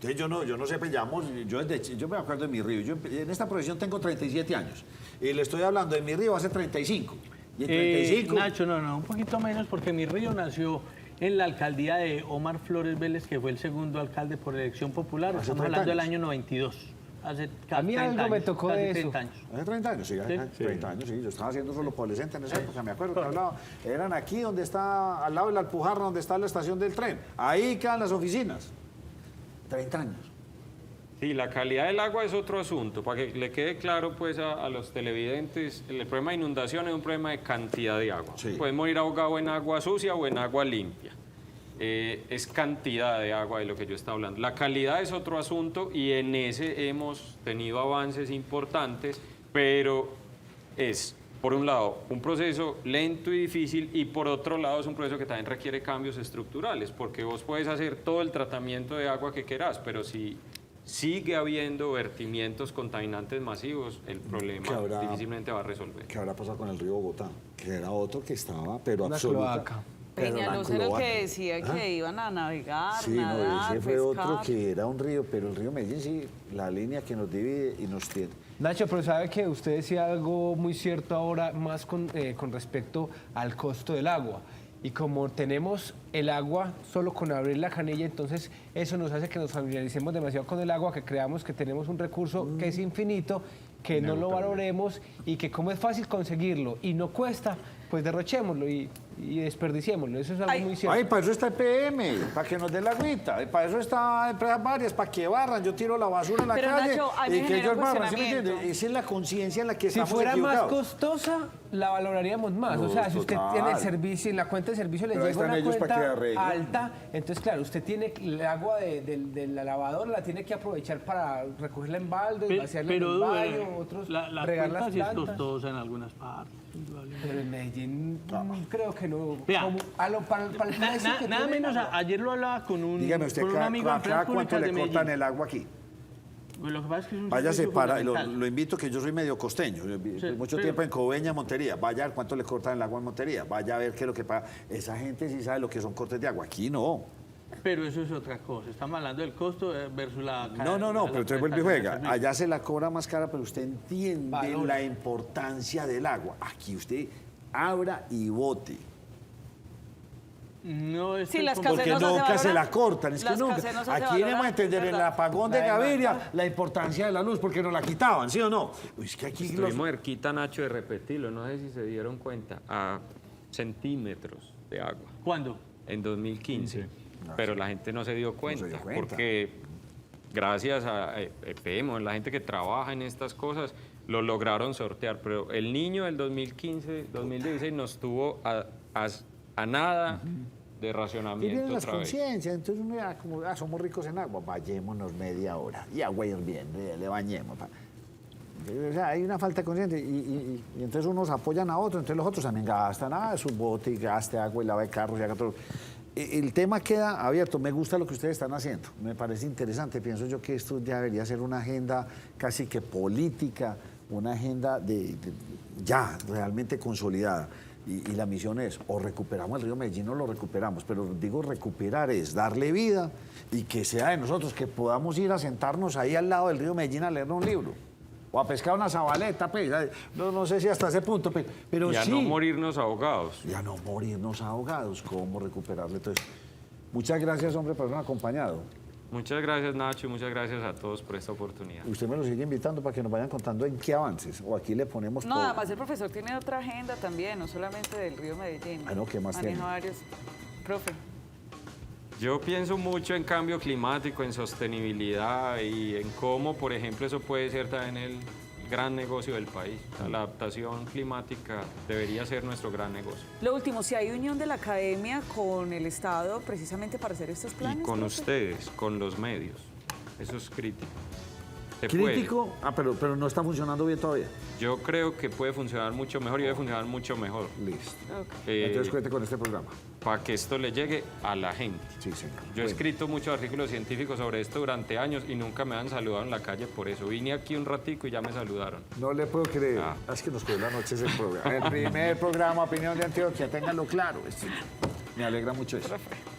A: Entonces yo no sé, pues yo me acuerdo de mi río. Yo en esta profesión tengo 37 años y le estoy hablando de mi río hace 35. Y en 35...
D: Nacho, no, un poquito menos porque mi río nació en la alcaldía de Omar Flores Vélez, que fue el segundo alcalde por elección popular.
A: Hace
D: Estamos
A: 30
D: hablando del
A: años.
D: año 92. Hace
E: A mí
D: 30
E: algo me
D: años,
E: tocó
D: casi
E: de eso.
D: 30 años.
A: Hace 30 años, sí, hace 30 años, sí. Yo estaba haciendo solo adolescente en esa época, me acuerdo que hablaba. Eran aquí donde está, al lado de la Alpujarra, donde está la estación del tren. Ahí quedan las oficinas. 30 años.
G: Sí, la calidad del agua es otro asunto. Para que le quede claro pues a los televidentes, el problema de inundación es un problema de cantidad de agua.
A: Sí.
G: Puedes morir ahogado en agua sucia o en agua limpia. Es cantidad de agua de lo que yo estaba hablando. La calidad es otro asunto y en ese hemos tenido avances importantes, pero es, por un lado, un proceso lento y difícil y por otro lado es un proceso que también requiere cambios estructurales, porque vos puedes hacer todo el tratamiento de agua que querás, pero si sigue habiendo vertimientos contaminantes masivos, el problema difícilmente va a resolver.
A: ¿Qué habrá pasado con el río Bogotá? Que era otro que estaba, pero
E: Una
A: absoluta.
E: cloaca.
A: pero
B: Peñalosa
A: la
B: era el
A: cloaca.
B: que decía que iban a navegar,
A: Sí,
B: nadar,
A: no, ese fue otro
B: pescar.
A: que era un río, pero el río Medellín sí, la línea que nos divide y nos tiene.
E: Nacho, pero sabe que usted decía algo muy cierto ahora, más con respecto al costo del agua. Y como tenemos el agua solo con abrir la canilla, entonces eso nos hace que nos familiaricemos demasiado con el agua, que creamos que tenemos un recurso que es infinito, que no lo valoremos y que como es fácil conseguirlo y no cuesta, pues derrochémoslo y desperdiciémoslo. Eso es algo muy cierto.
A: Ay, para eso está EPM, para que nos dé la agüita. Para eso está empresas varias, para que barran. Yo tiro la basura en la
B: Pero,
A: calle
B: Nacho, a mí
A: y
B: me
A: que
B: genera
A: ellos
B: un
A: barran. ¿Sí me
B: cuestionamiento.
A: entiende? Esa es la conciencia en la que
E: Si
A: estamos
E: fuera más
A: equivocados.
E: costosa, la valoraríamos más.
A: No,
E: o sea, si usted
A: total.
E: tiene el servicio, en la cuenta de servicio le
A: Pero ahí
E: llega
A: están
E: una
A: ellos para que
E: cuenta
A: arreglen.
E: alta, entonces claro, usted tiene el agua de la lavadora, la tiene que aprovechar para recogerla en balde, vaciarla en el baño, otros
D: la
E: regar
D: cuenta
E: las
D: sí es
E: plantas.
D: costosa en algunas partes. indudablemente.
E: Pero en Medellín creo que no.
D: Vea,
E: Para el precio que
D: nada
E: tiene el
D: menos,
E: agua.
D: ayer lo hablaba con un,
A: Dígame usted,
D: con un amigo de empresas
A: ¿cuánto
D: públicas
A: le
D: de
A: cortan
D: Medellín.
A: el agua aquí?
D: Pues lo que pasa es que es un
A: Váyase
D: servicio
A: para,
D: fundamental.
A: lo invito que yo soy medio costeño, yo viví mucho
D: pero-
A: tiempo en Coveña, Montería, vaya a ver cuánto le cortan el agua en Montería, vaya a ver qué es lo que paga. Esa gente sí sabe lo que son cortes de agua, aquí no.
D: Pero eso es otra cosa. Estamos hablando del costo versus la...
A: No, pero entonces vuelve y
D: prestación
A: juega.
D: del servicio.
A: Allá se la cobra más cara, pero usted entiende
E: Valora.
A: la importancia del agua. Aquí usted abra y bote.
D: No es
B: Sí,
D: que
B: las
D: como-
A: Porque
B: Caseros hace
A: nunca se
B: valora.
A: la cortan. Es que
B: Las
A: nunca.
B: Caseros hace
A: Aquí venimos a
B: valora,
A: entender
B: es
A: en el
B: verdad.
A: apagón de
E: La de
A: Gaviria
E: Marta.
A: la importancia de la luz, porque nos la quitaban, ¿sí o no? Uy, es que aquí los...
G: Estuvimos cerquita, Nacho, de repetirlo, no sé si se dieron cuenta, a centímetros de agua
D: ¿Cuándo?
G: en 2015, pero la gente no se dio cuenta,
A: dio cuenta.
G: porque gracias a EPM, la gente que trabaja en estas cosas, lo lograron sortear, pero el niño del 2015, 2016 nos tuvo a nada de
A: Y
G: racionamiento
A: vienen las
G: otra vez.
A: conciencias, entonces uno ya como, somos ricos en agua, vayémonos media hora y agua hirviendo, le bañemos. O sea, hay una falta de conciencia y entonces unos apoyan a otros, entonces los otros también gastan, su bote y gaste agua y lava de carros y haga todo. El tema queda abierto, me gusta lo que ustedes están haciendo, me parece interesante, pienso yo que esto ya debería ser una agenda casi que política, una agenda ya realmente consolidada. Y la misión es, o recuperamos el río Medellín o lo recuperamos, pero digo recuperar es darle vida y que sea de nosotros, que podamos ir a sentarnos ahí al lado del río Medellín a leer un libro, o a pescar una zabaleta, pues, no sé si hasta ese punto, pero
G: Y a
A: sí.
G: no morirnos ahogados.
A: Y a no morirnos ahogados, ¿cómo recuperarle? Entonces, muchas gracias, hombre, por habernos acompañado.
G: Muchas gracias, Nacho, y muchas gracias a todos por esta oportunidad.
A: Usted me lo sigue invitando para que nos vayan contando en qué avances, o aquí le ponemos
B: No,
A: todo.
B: además el profesor tiene otra agenda también, no solamente del río Medellín.
A: Ah, no, ¿qué más
B: Maneja
A: tiene?
B: varios. Profe.
G: Yo pienso mucho en cambio climático, en sostenibilidad y en cómo, por ejemplo, eso puede ser también el gran negocio del país. O sea, la adaptación climática debería ser nuestro gran negocio.
B: Lo último, si hay unión de la academia con el Estado precisamente para hacer estos planes.
G: Y con
B: profe.
G: ustedes, con los medios. Eso es crítico. Se puede.
A: Crítico, pero no está funcionando bien todavía.
G: Yo creo que puede funcionar mucho mejor y debe funcionar mucho mejor.
A: Listo.
B: Ok.
A: Entonces cuente con este programa.
G: Para que esto le llegue a la gente.
A: Sí, señor.
G: Yo he
A: Bueno.
G: escrito muchos artículos científicos sobre esto durante años y nunca me han saludado en la calle por eso. Vine aquí un ratico y ya me saludaron.
A: No le puedo creer.
G: Ah.
A: Es que nos quedó la noche ese programa. El primer programa, Opinión de Antioquia, ténganlo claro. Me alegra mucho eso.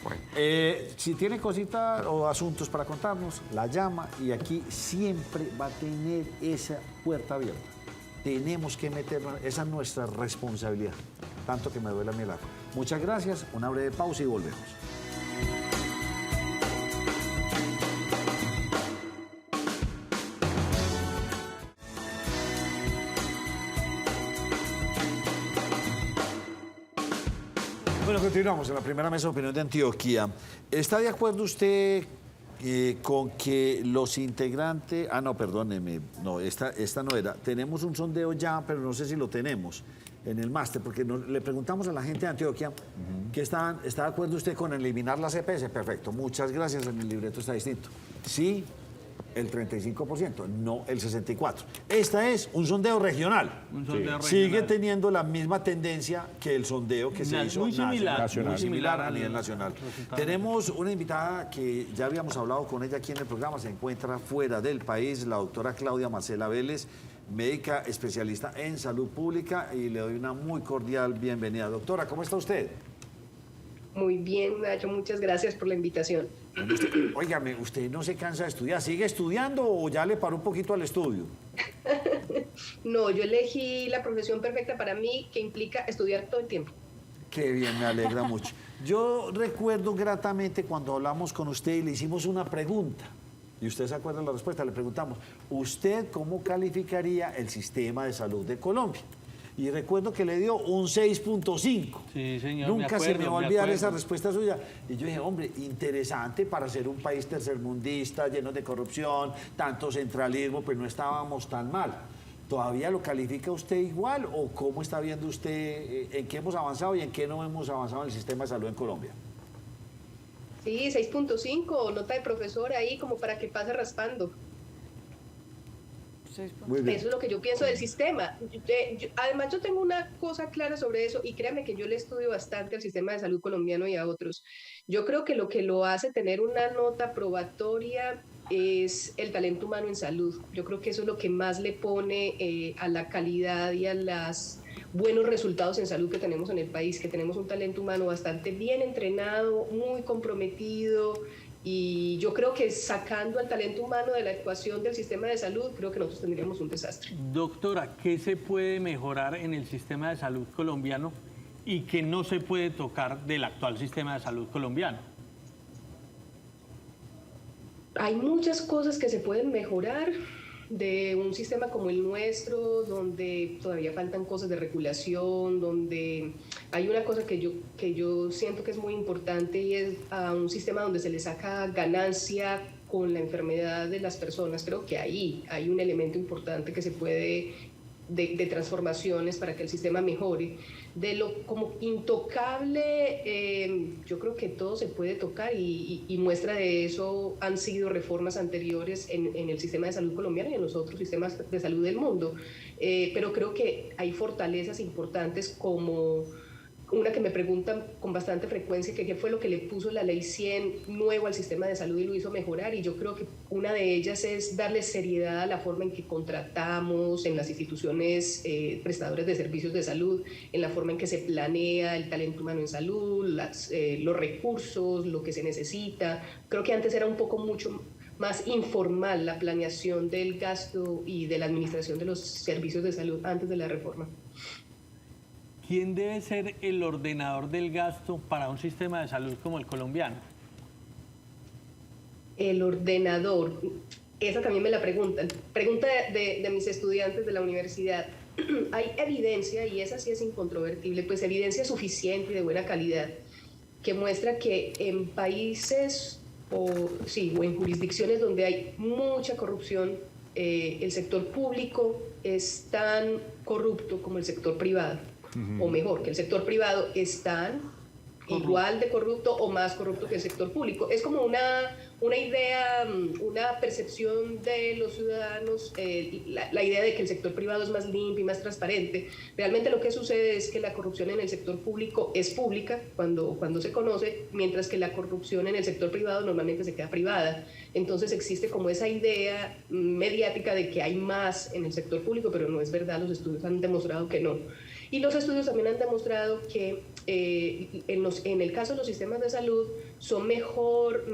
G: Bueno.
A: Si tiene cositas o asuntos para contarnos, la llama y aquí siempre va a tener esa puerta abierta. Tenemos que meternos, esa es nuestra responsabilidad, tanto que me duele a mí el alma. Muchas gracias, una breve pausa y volvemos. Bueno, continuamos en la primera mesa de opinión de Antioquia. ¿Está de acuerdo usted con que los integrantes... Ah, no, perdóneme, no, esta no era. Tenemos un sondeo ya, pero no sé si lo tenemos en el máster, porque le preguntamos a la gente de Antioquia que ¿está de acuerdo usted con eliminar las EPS? Perfecto, muchas gracias, en el libreto está distinto. Sí, el 35%, no el 64%. Este es un sondeo regional.
D: Un sondeo regional.
A: Sigue teniendo la misma tendencia que el sondeo que se hizo
D: muy similar,
A: nacional, muy similar a
D: al
A: nivel nacional.
D: resultado.
A: Tenemos una invitada que ya habíamos hablado con ella aquí en el programa, se encuentra fuera del país, la doctora Claudia Marcela Vélez, médica especialista en salud pública, y le doy una muy cordial bienvenida. Doctora, ¿cómo está usted?
H: Muy bien, Nacho, muchas gracias por la invitación.
A: Óigame, ¿usted no se cansa de estudiar? ¿Sigue estudiando o ya le paró un poquito al estudio?
H: No, yo elegí la profesión perfecta para mí, que implica estudiar todo el tiempo.
A: Qué bien, me alegra mucho. Yo recuerdo gratamente cuando hablamos con usted y le hicimos una pregunta. Y usted se acuerda de la respuesta, le preguntamos, ¿usted cómo calificaría el sistema de salud de Colombia? Y recuerdo que le dio un 6.5.
D: Sí, señor,
A: Nunca se me va a
D: me
A: olvidar
D: acuerdo.
A: esa respuesta suya. Y yo dije, hombre, interesante para ser un país tercermundista, lleno de corrupción, tanto centralismo, pues no estábamos tan mal. ¿Todavía lo califica usted igual o cómo está viendo usted en qué hemos avanzado y en qué no hemos avanzado en el sistema de salud en Colombia?
H: Sí, 6.5, nota de profesor ahí como para que pase raspando.
A: Muy bien.
H: Eso es lo que yo pienso del sistema. Además, yo tengo una cosa clara sobre eso y créame que yo le estudio bastante al sistema de salud colombiano y a otros. Yo creo que lo hace tener una nota probatoria es el talento humano en salud. Yo creo que eso es lo que más le pone a la calidad y a los buenos resultados en salud que tenemos en el país, que tenemos un talento humano bastante bien entrenado, muy comprometido. Y yo creo que sacando al talento humano de la ecuación del sistema de salud, creo que nosotros tendríamos un desastre.
D: Doctora, ¿qué se puede mejorar en el sistema de salud colombiano y qué no se puede tocar del actual sistema de salud colombiano?
H: Hay muchas cosas que se pueden mejorar de un sistema como el nuestro, donde todavía faltan cosas de regulación, donde hay una cosa que yo siento que es muy importante y es a un sistema donde se le saca ganancia con la enfermedad de las personas. Creo que ahí hay un elemento importante que se puede de transformaciones para que el sistema mejore. De lo como intocable, yo creo que todo se puede tocar y muestra de eso han sido reformas anteriores en el sistema de salud colombiano y en los otros sistemas de salud del mundo. Pero creo que hay fortalezas importantes como una que me preguntan con bastante frecuencia, que qué fue lo que le puso la Ley 100 nuevo al sistema de salud y lo hizo mejorar, y yo creo que una de ellas es darle seriedad a la forma en que contratamos en las instituciones prestadoras de servicios de salud, en la forma en que se planea el talento humano en salud, los recursos, lo que se necesita. Creo que antes era un poco mucho más informal la planeación del gasto y de la administración de los servicios de salud antes de la reforma.
D: ¿Quién debe ser el ordenador del gasto para un sistema de salud como el colombiano?
H: El ordenador, esa también me la preguntan. Pregunta de mis estudiantes de la universidad. Hay evidencia, y esa sí es incontrovertible, pues evidencia suficiente y de buena calidad, que muestra que en países o en jurisdicciones donde hay mucha corrupción, el sector público es tan corrupto como el sector privado. O mejor, que el sector privado es tan igual de corrupto o más corrupto que el sector público. Es como una idea, una percepción de los ciudadanos, la idea de que el sector privado es más limpio y más transparente. Realmente lo que sucede es que la corrupción en el sector público es pública cuando se conoce, mientras que la corrupción en el sector privado normalmente se queda privada. Entonces existe como esa idea mediática de que hay más en el sector público, pero no es verdad, los estudios han demostrado que no. Y los estudios también han demostrado que en el caso de los sistemas de salud, son mejor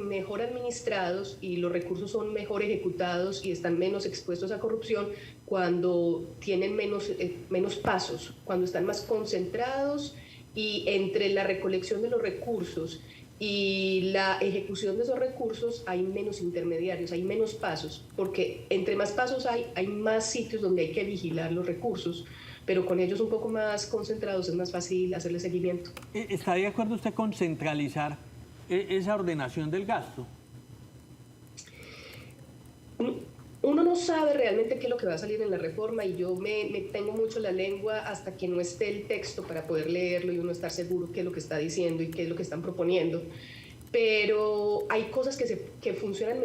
H: administrados y los recursos son mejor ejecutados y están menos expuestos a corrupción cuando tienen menos pasos, cuando están más concentrados, y entre la recolección de los recursos y la ejecución de esos recursos hay menos intermediarios, hay menos pasos, porque entre más pasos hay más sitios donde hay que vigilar los recursos, pero con ellos un poco más concentrados es más fácil hacerle seguimiento.
D: ¿Está de acuerdo usted con centralizar esa ordenación del gasto?
H: Uno no sabe realmente qué es lo que va a salir en la reforma, y yo me tengo mucho la lengua hasta que no esté el texto para poder leerlo y uno estar seguro qué es lo que está diciendo y qué es lo que están proponiendo. Pero hay cosas que funcionan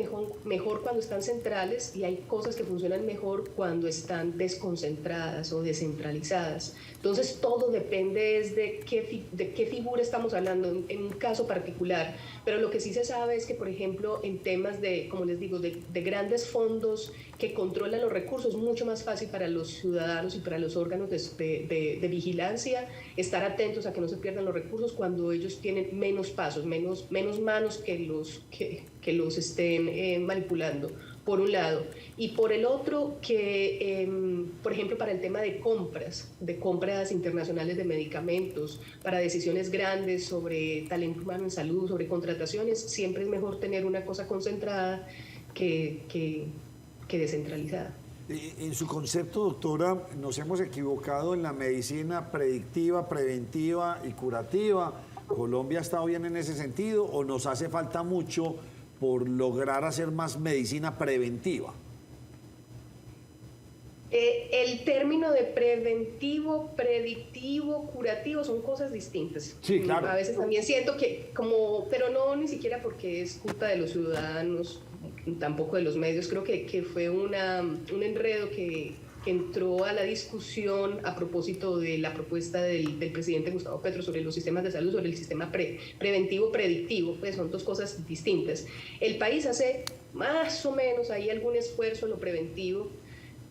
H: mejor cuando están centrales, y hay cosas que funcionan mejor cuando están desconcentradas o descentralizadas. Entonces todo depende de qué figura estamos hablando en un caso particular. Pero lo que sí se sabe es que, por ejemplo, en temas de, como les digo, de grandes fondos que controlan los recursos, es mucho más fácil para los ciudadanos y para los órganos de vigilancia estar atentos a que no se pierdan los recursos cuando ellos tienen menos pasos, menos manos que los estén manipulando, por un lado. Y por el otro, que por ejemplo para el tema de compras internacionales de medicamentos, para decisiones grandes sobre talento humano en salud, sobre contrataciones, siempre es mejor tener una cosa concentrada que descentralizada.
A: En su concepto, doctora, nos hemos equivocado en la medicina predictiva, preventiva y curativa. ¿Colombia ha estado bien en ese sentido o nos hace falta mucho por lograr hacer más medicina preventiva?
H: El término de preventivo, predictivo, curativo son cosas distintas.
A: Sí, claro.
H: A veces también siento que pero no ni siquiera porque es culpa de los ciudadanos, tampoco de los medios. Creo que fue un enredo que entró a la discusión a propósito de la propuesta del presidente Gustavo Petro sobre los sistemas de salud, sobre el sistema preventivo, predictivo. Pues son dos cosas distintas. El país hace más o menos ahí algún esfuerzo en lo preventivo.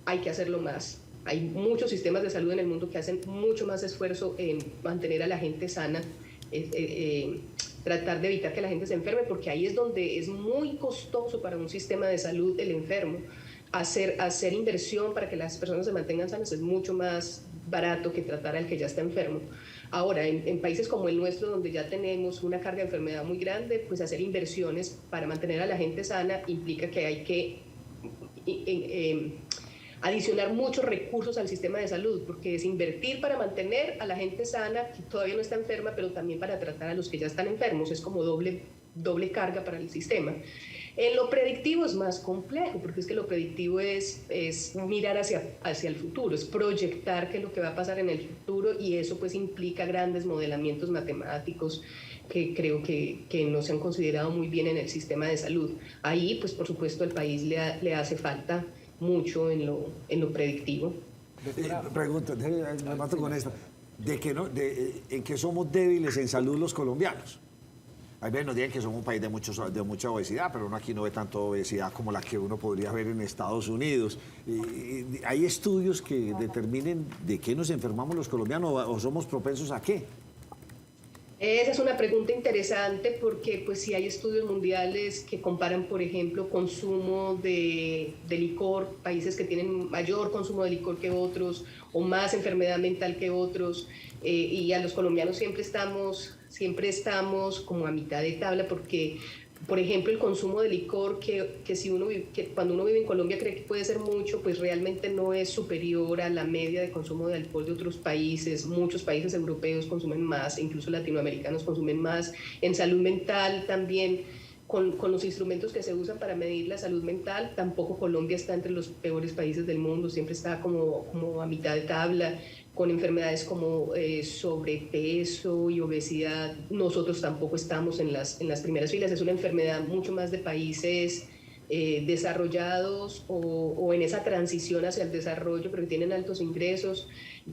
H: Hay que hacerlo más. Hay muchos sistemas de salud en el mundo que hacen mucho más esfuerzo en mantener a la gente sana, tratar de evitar que la gente se enferme, porque ahí es donde es muy costoso para un sistema de salud el enfermo. Hacer inversión para que las personas se mantengan sanas es mucho más barato que tratar al que ya está enfermo. Ahora, en países como el nuestro, donde ya tenemos una carga de enfermedad muy grande, pues hacer inversiones para mantener a la gente sana implica que hay que adicionar muchos recursos al sistema de salud, porque es invertir para mantener a la gente sana, que todavía no está enferma, pero también para tratar a los que ya están enfermos. Es como doble carga para el sistema. En lo predictivo es más complejo, porque es que lo predictivo es mirar hacia el futuro, es proyectar qué es lo que va a pasar en el futuro, y eso pues implica grandes modelamientos matemáticos que creo que no se han considerado muy bien en el sistema de salud. Ahí pues por supuesto al país le hace falta mucho en lo predictivo.
A: Pregunta, me mato con esta. ¿En qué somos débiles en salud los colombianos? Hay veces nos digan que somos un país de mucha obesidad, pero uno aquí no ve tanta obesidad como la que uno podría ver en Estados Unidos. ¿Hay estudios que determinen de qué nos enfermamos los colombianos o somos propensos a qué?
H: Esa es una pregunta interesante, porque pues sí hay estudios mundiales que comparan, por ejemplo, consumo de licor, países que tienen mayor consumo de licor que otros o más enfermedad mental que otros, y a los colombianos siempre estamos como a mitad de tabla, porque por ejemplo el consumo de licor que cuando uno vive en Colombia cree que puede ser mucho, pues realmente no es superior a la media de consumo de alcohol de otros países. Muchos países europeos consumen más, incluso latinoamericanos consumen más. En salud mental también, con los instrumentos que se usan para medir la salud mental, tampoco Colombia está entre los peores países del mundo, siempre está como a mitad de tabla. Con enfermedades como sobrepeso y obesidad, nosotros tampoco estamos en las primeras filas. Es una enfermedad mucho más de países desarrollados o en esa transición hacia el desarrollo, pero que tienen altos ingresos.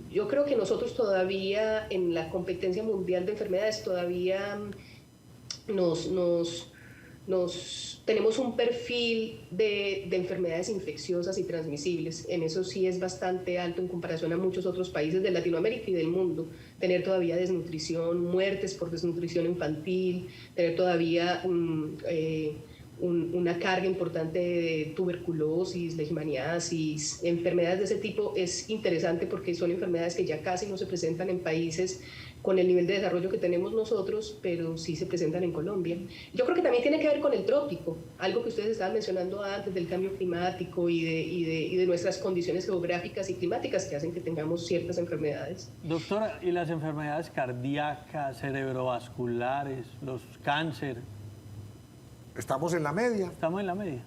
H: Yo creo que nosotros todavía, en la competencia mundial de enfermedades, todavía nos tenemos un perfil de enfermedades infecciosas y transmisibles. En eso sí es bastante alto en comparación a muchos otros países de Latinoamérica y del mundo. Tener todavía desnutrición, muertes por desnutrición infantil, tener todavía una carga importante de tuberculosis, leishmaniasis, enfermedades de ese tipo es interesante porque son enfermedades que ya casi no se presentan en países con el nivel de desarrollo que tenemos nosotros, pero sí se presentan en Colombia. Yo creo que también tiene que ver con el trópico, algo que ustedes estaban mencionando antes del cambio climático y de nuestras condiciones geográficas y climáticas que hacen que tengamos ciertas enfermedades.
D: Doctora, ¿y las enfermedades cardíacas, cerebrovasculares, los cáncer?
I: Estamos en la media.
D: Estamos en la media.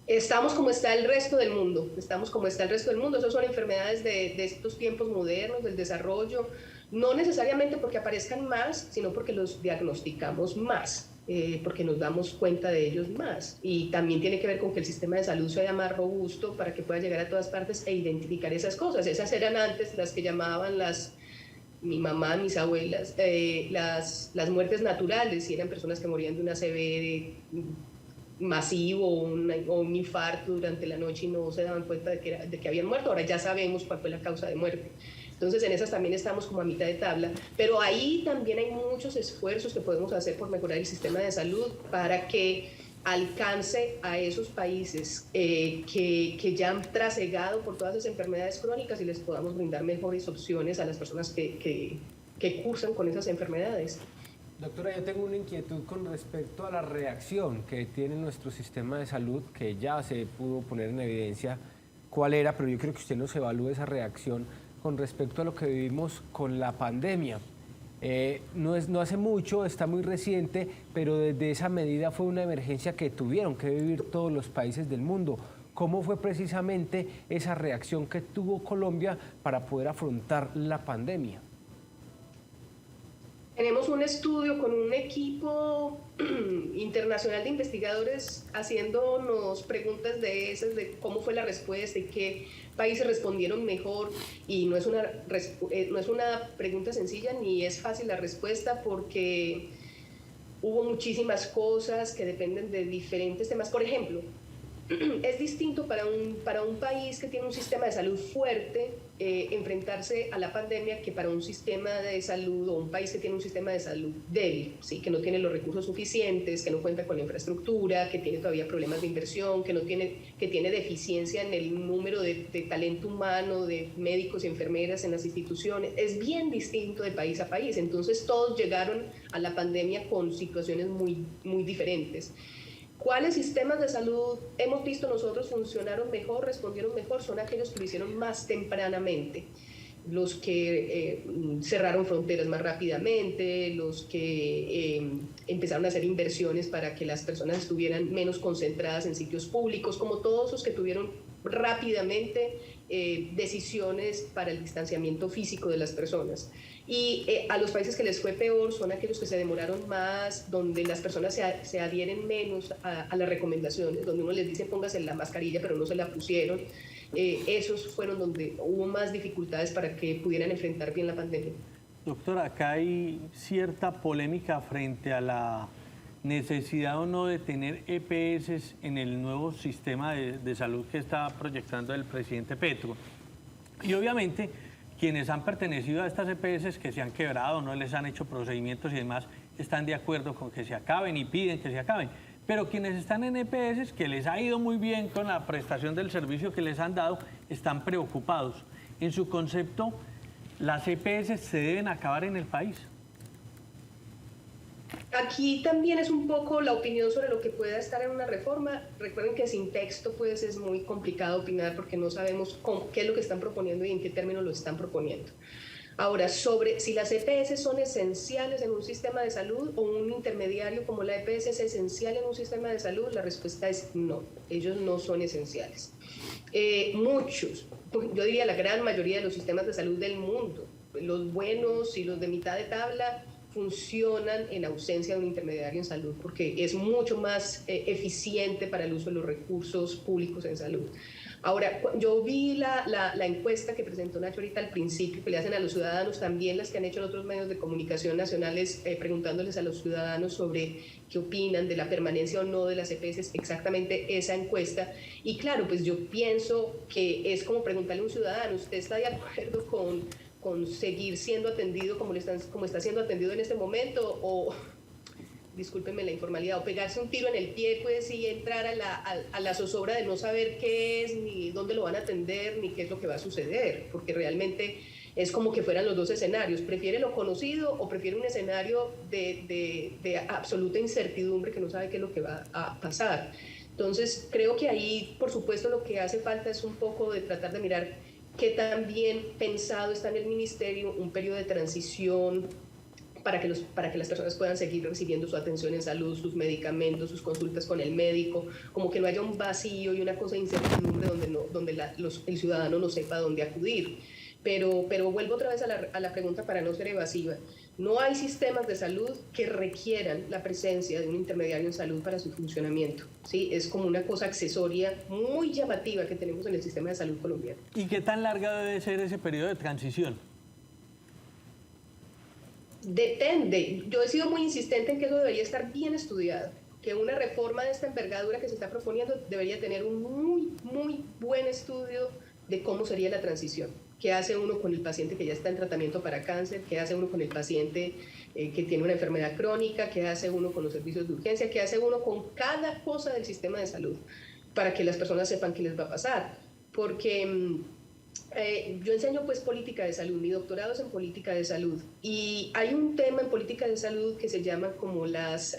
H: Estamos como está el resto del mundo, estamos como está el resto del mundo. Esas son enfermedades de estos tiempos modernos, del desarrollo, no necesariamente porque aparezcan más, sino porque los diagnosticamos más, porque nos damos cuenta de ellos más. Y también tiene que ver con que el sistema de salud sea más robusto para que pueda llegar a todas partes e identificar esas cosas. Esas eran antes las que llamaban mi mamá, mis abuelas, las muertes naturales, y eran personas que morían de una ACV masivo o un infarto durante la noche y no se daban cuenta de que habían muerto. Ahora ya sabemos cuál fue la causa de muerte. Entonces en esas también estamos como a mitad de tabla, pero ahí también hay muchos esfuerzos que podemos hacer por mejorar el sistema de salud para que alcance a esos países que ya han trasegado por todas esas enfermedades crónicas y les podamos brindar mejores opciones a las personas que cursan con esas enfermedades.
E: Doctora, yo tengo una inquietud con respecto a la reacción que tiene nuestro sistema de salud, que ya se pudo poner en evidencia cuál era, pero yo creo que usted nos evalúe esa reacción con respecto a lo que vivimos con la pandemia. No hace mucho, está muy reciente, pero desde esa medida fue una emergencia que tuvieron que vivir todos los países del mundo. ¿Cómo fue precisamente esa reacción que tuvo Colombia para poder afrontar la pandemia?
H: Tenemos un estudio con un equipo internacional de investigadores haciéndonos preguntas de esas, de cómo fue la respuesta y qué países respondieron mejor. Y no es una pregunta sencilla ni es fácil la respuesta porque hubo muchísimas cosas que dependen de diferentes temas. Por ejemplo, es distinto para un país que tiene un sistema de salud fuerte enfrentarse a la pandemia que para un sistema de salud o un país que tiene un sistema de salud débil, ¿sí? Que no tiene los recursos suficientes, que no cuenta con la infraestructura, que tiene todavía problemas de inversión, que tiene deficiencia en el número de talento humano, de médicos y enfermeras en las instituciones. Es bien distinto de país a país. Entonces todos llegaron a la pandemia con situaciones muy, muy diferentes. ¿Cuáles sistemas de salud hemos visto nosotros funcionaron mejor, respondieron mejor? Son aquellos que lo hicieron más tempranamente, los que cerraron fronteras más rápidamente, los que empezaron a hacer inversiones para que las personas estuvieran menos concentradas en sitios públicos, como todos los que tuvieron rápidamente decisiones para el distanciamiento físico de las personas. Y a los países que les fue peor son aquellos que se demoraron más, donde las personas se adhieren menos a las recomendaciones, donde uno les dice póngase la mascarilla pero no se la pusieron. Esos fueron donde hubo más dificultades para que pudieran enfrentar bien la pandemia.
D: Doctora, acá hay cierta polémica frente a la necesidad o no de tener EPS en el nuevo sistema de salud que está proyectando el presidente Petro. Y obviamente quienes han pertenecido a estas EPS que se han quebrado, no les han hecho procedimientos y demás, están de acuerdo con que se acaben y piden que se acaben. Pero quienes están en EPS, que les ha ido muy bien con la prestación del servicio que les han dado, están preocupados. En su concepto, ¿las EPS se deben acabar en el país?
H: Aquí también es un poco la opinión sobre lo que pueda estar en una reforma. Recuerden que sin texto pues es muy complicado opinar porque no sabemos qué es lo que están proponiendo y en qué términos lo están proponiendo. Ahora, sobre si las EPS son esenciales en un sistema de salud o un intermediario como la EPS es esencial en un sistema de salud, la respuesta es no, ellos no son esenciales. Muchos, yo diría la gran mayoría de los sistemas de salud del mundo, los buenos y los de mitad de tabla, funcionan en ausencia de un intermediario en salud, porque es mucho más eficiente para el uso de los recursos públicos en salud. Ahora, yo vi la encuesta que presentó Nacho ahorita al principio, que le hacen a los ciudadanos, también las que han hecho en otros medios de comunicación nacionales, preguntándoles a los ciudadanos sobre qué opinan de la permanencia o no de las EPS, exactamente esa encuesta. Y claro, pues yo pienso que es como preguntarle a un ciudadano, ¿usted está de acuerdo con seguir siendo atendido como está siendo atendido en este momento? O, discúlpenme la informalidad, o pegarse un tiro en el pie, pues, y entrar a la zozobra de no saber qué es, ni dónde lo van a atender, ni qué es lo que va a suceder, porque realmente es como que fueran los dos escenarios. ¿Prefiere lo conocido o prefiere un escenario de absoluta incertidumbre que no sabe qué es lo que va a pasar? Entonces, creo que ahí, por supuesto, lo que hace falta es un poco de tratar de mirar qué tan bien pensado está en el ministerio un periodo de transición para que las personas puedan seguir recibiendo su atención en salud, sus medicamentos, sus consultas con el médico, como que no haya un vacío y una cosa de incertidumbre donde el ciudadano no sepa dónde acudir. Pero vuelvo otra vez a la pregunta para no ser evasiva. No hay sistemas de salud que requieran la presencia de un intermediario en salud para su funcionamiento, ¿sí? Es como una cosa accesoria muy llamativa que tenemos en el sistema de salud colombiano.
D: ¿Y qué tan larga debe ser ese periodo de transición?
H: Depende. Yo he sido muy insistente en que eso debería estar bien estudiado, que una reforma de esta envergadura que se está proponiendo debería tener un muy, muy buen estudio de cómo sería la transición. ¿Qué hace uno con el paciente que ya está en tratamiento para cáncer? ¿Qué hace uno con el paciente que tiene una enfermedad crónica? ¿Qué hace uno con los servicios de urgencia? ¿Qué hace uno con cada cosa del sistema de salud? Para que las personas sepan qué les va a pasar. Porque yo enseño pues política de salud, mi doctorado es en política de salud, y hay un tema en política de salud que se llama como los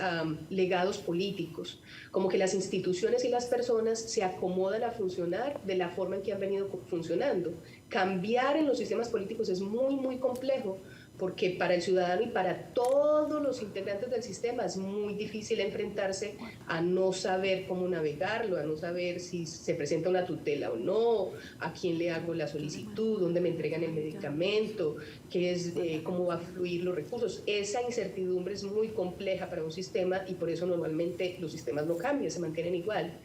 H: legados políticos, como que las instituciones y las personas se acomodan a funcionar de la forma en que han venido funcionando. Cambiar en los sistemas políticos es muy, muy complejo, porque para el ciudadano y para todos los integrantes del sistema es muy difícil enfrentarse a no saber cómo navegarlo, a no saber si se presenta una tutela o no, a quién le hago la solicitud, dónde me entregan el medicamento, qué es, cómo va a fluir los recursos. Esa incertidumbre es muy compleja para un sistema y por eso normalmente los sistemas no cambian, se mantienen igual.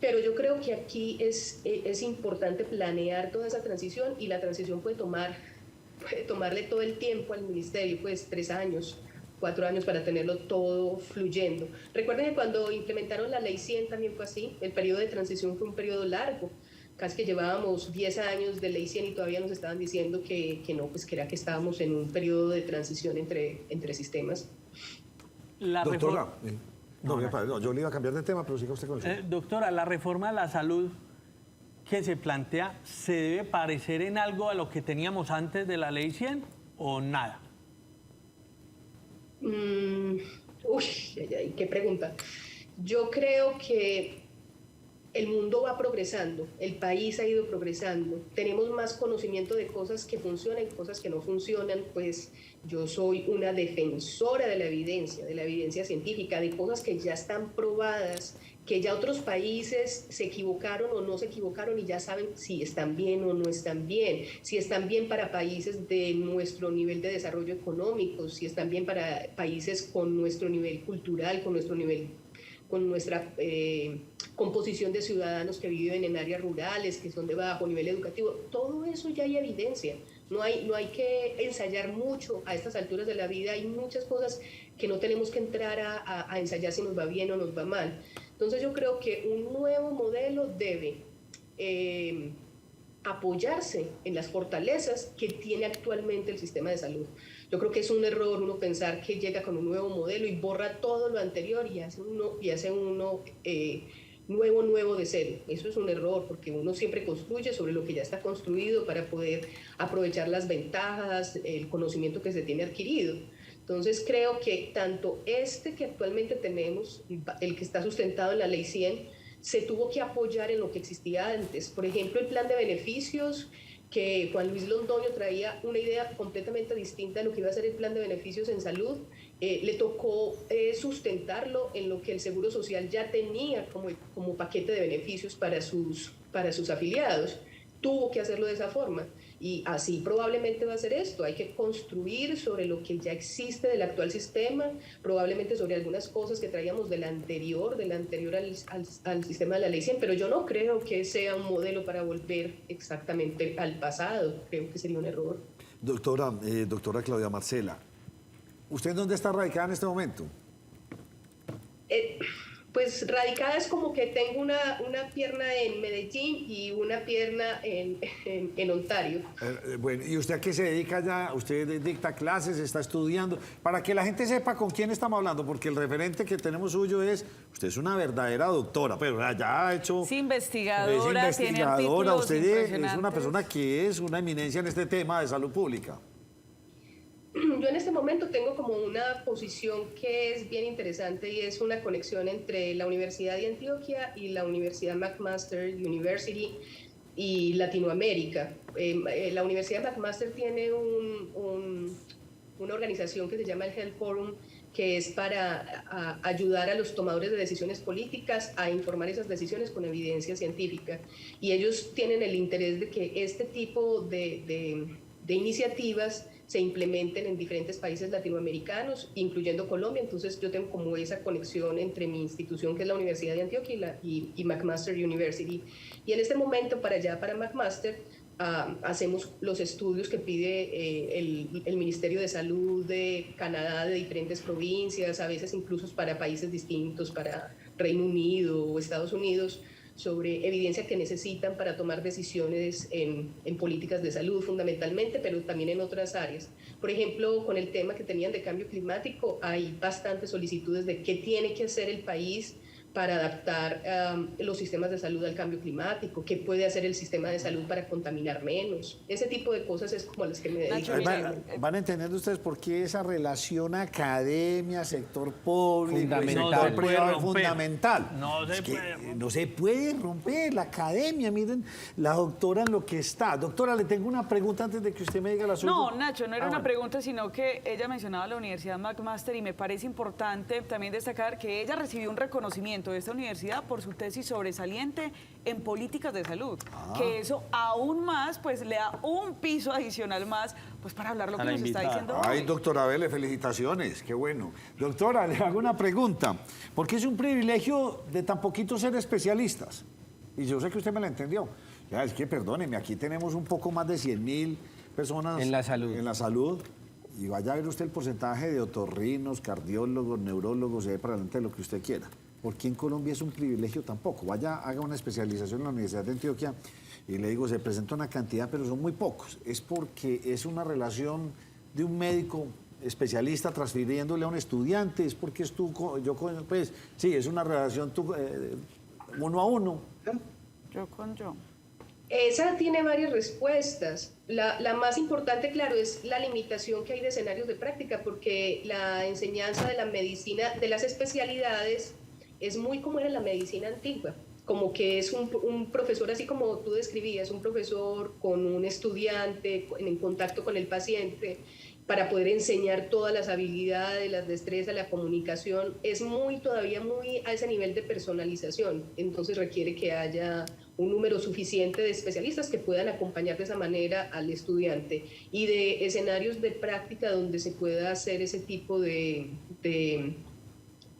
H: Pero yo creo que aquí es importante planear toda esa transición, y la transición puede tomarle todo el tiempo al ministerio, pues 3 años, 4 años para tenerlo todo fluyendo. Recuerden que cuando implementaron la Ley 100 también fue así, el periodo de transición fue un periodo largo, casi que llevábamos 10 años de Ley 100 y todavía nos estaban diciendo que no, pues que era que estábamos en un periodo de transición entre sistemas.
I: Doctora, no, yo le iba a cambiar de tema, pero siga usted con el
D: Doctora, la reforma de la salud que se plantea, ¿se debe parecer en algo a lo que teníamos antes de la Ley 100 o nada?
H: Qué pregunta. Yo creo que el mundo va progresando, el país ha ido progresando, tenemos más conocimiento de cosas que funcionan y cosas que no funcionan, pues yo soy una defensora de la evidencia científica, de cosas que ya están probadas, que ya otros países se equivocaron o no se equivocaron y ya saben si están bien o no están bien, si están bien para países de nuestro nivel de desarrollo económico, si están bien para países con nuestro nivel cultural, con nuestra composición de ciudadanos que viven en áreas rurales, que son de bajo nivel educativo. Todo eso ya hay evidencia. No hay que ensayar mucho a estas alturas de la vida. Hay muchas cosas que no tenemos que entrar a ensayar si nos va bien o nos va mal. Entonces yo creo que un nuevo modelo debe apoyarse en las fortalezas que tiene actualmente el sistema de salud. Yo creo que es un error uno pensar que llega con un nuevo modelo y borra todo lo anterior y hace uno nuevo de cero. Eso es un error, porque uno siempre construye sobre lo que ya está construido para poder aprovechar las ventajas, el conocimiento que se tiene adquirido. Entonces creo que tanto que actualmente tenemos, el que está sustentado en la Ley 100, se tuvo que apoyar en lo que existía antes. Por ejemplo, el plan de beneficios, que Juan Luis Londoño traía una idea completamente distinta de lo que iba a ser el plan de beneficios en salud, le tocó sustentarlo en lo que el Seguro Social ya tenía como paquete de beneficios para sus afiliados. Tuvo que hacerlo de esa forma. Y así probablemente va a ser esto. Hay que construir sobre lo que ya existe del actual sistema, probablemente sobre algunas cosas que traíamos del anterior al sistema de la Ley 100, pero yo no creo que sea un modelo para volver exactamente al pasado. Creo que sería un error.
I: Doctora Claudia Marcela, ¿usted dónde está radicada en este momento?
H: Pues radicada es como que tengo una pierna en Medellín y una pierna en Ontario.
I: Bueno, ¿y usted a qué se dedica ya? ¿Usted dicta clases, está estudiando? Para que la gente sepa con quién estamos hablando, porque el referente que tenemos suyo es, usted es una verdadera doctora, pero ya ha hecho...
B: Es investigadora, tiene artículos
I: usted es una
B: impresionantes.
I: persona que es una eminencia en este tema de salud pública.
H: Yo en este momento tengo como una posición que es bien interesante y es una conexión entre la Universidad de Antioquia y la Universidad McMaster University y Latinoamérica. La Universidad McMaster tiene una organización que se llama el Health Forum, que es para ayudar a los tomadores de decisiones políticas a informar esas decisiones con evidencia científica. Y ellos tienen el interés de que este tipo de iniciativas se implementen en diferentes países latinoamericanos, incluyendo Colombia. Entonces yo tengo como esa conexión entre mi institución, que es la Universidad de Antioquia, y McMaster University. Y en este momento, para McMaster, hacemos los estudios que pide el Ministerio de Salud de Canadá, de diferentes provincias, a veces incluso para países distintos, para Reino Unido o Estados Unidos, sobre evidencia que necesitan para tomar decisiones en políticas de salud fundamentalmente, pero también en otras áreas. Por ejemplo, con el tema que tenían de cambio climático, hay bastantes solicitudes de qué tiene que hacer el país para adaptar los sistemas de salud al cambio climático, qué puede hacer el sistema de salud para contaminar menos. Ese tipo de cosas es como a las que me dedico.
I: Van entendiendo ustedes por qué esa relación academia, sector público,
E: Fundamental.
I: sector
D: No se puede
I: privado es
D: romper.
I: fundamental.
D: No se
I: Es que
D: puede romper.
I: no se puede romper la academia. Miren, la doctora en lo que está. Doctora, le tengo una pregunta antes de que usted me diga la suya.
B: No, Nacho, no era una
I: bueno.
B: pregunta, sino que ella mencionaba la Universidad McMaster y me parece importante también destacar que ella recibió un reconocimiento de esta universidad por su tesis sobresaliente en políticas de salud, que eso aún más pues le da un piso adicional más pues para hablar lo que
D: A la
B: nos está
D: invitada.
B: diciendo
I: Ay,
B: hoy.
I: doctora Vélez, felicitaciones, qué bueno. Doctora, le hago una pregunta, porque es un privilegio de tan poquitos ser especialistas. Y yo sé que usted me la entendió. Ya, es que perdóneme, aquí tenemos un poco más de 100.000 personas
E: En la salud.
I: En la salud. Y vaya a ver usted el porcentaje de otorrinos, cardiólogos, neurólogos, y ahí para adelante lo que usted quiera. Porque en Colombia es un privilegio tampoco. Vaya, haga una especialización en la Universidad de Antioquia y le digo, se presenta una cantidad, pero son muy pocos. Es porque es una relación de un médico especialista transfiriéndole a un estudiante, es porque es pues sí, es una relación uno a uno.
B: Yo con yo.
H: Esa tiene varias respuestas. La más importante, claro, es la limitación que hay de escenarios de práctica, porque la enseñanza de la medicina, de las especialidades, es muy como era la medicina antigua, como que es un profesor, así como tú describías, un profesor con un estudiante en contacto con el paciente, para poder enseñar todas las habilidades, las destrezas, la comunicación, es todavía muy a ese nivel de personalización. Entonces requiere que haya un número suficiente de especialistas que puedan acompañar de esa manera al estudiante y de escenarios de práctica donde se pueda hacer ese tipo de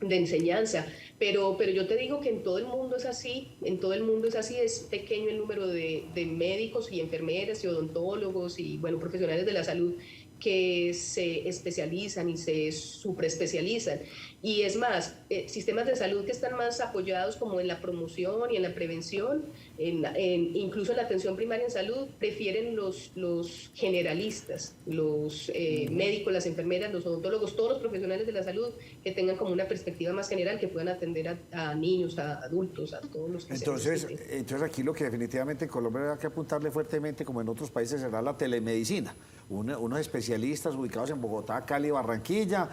H: enseñanza. Pero yo te digo que en todo el mundo es así, es pequeño el número de médicos y enfermeras y odontólogos y profesionales de la salud que se especializan y se superespecializan. Y es más, sistemas de salud que están más apoyados como en la promoción y en la prevención, incluso en la atención primaria en salud, prefieren los generalistas, los médicos, las enfermeras, los odontólogos, todos los profesionales de la salud que tengan como una perspectiva más general, que puedan atender a niños, a adultos, a todos los que
I: Entonces
H: necesiten.
I: aquí lo que definitivamente en Colombia hay que apuntarle fuertemente, como en otros países, será la telemedicina. Unos especialistas ubicados en Bogotá, Cali, Barranquilla,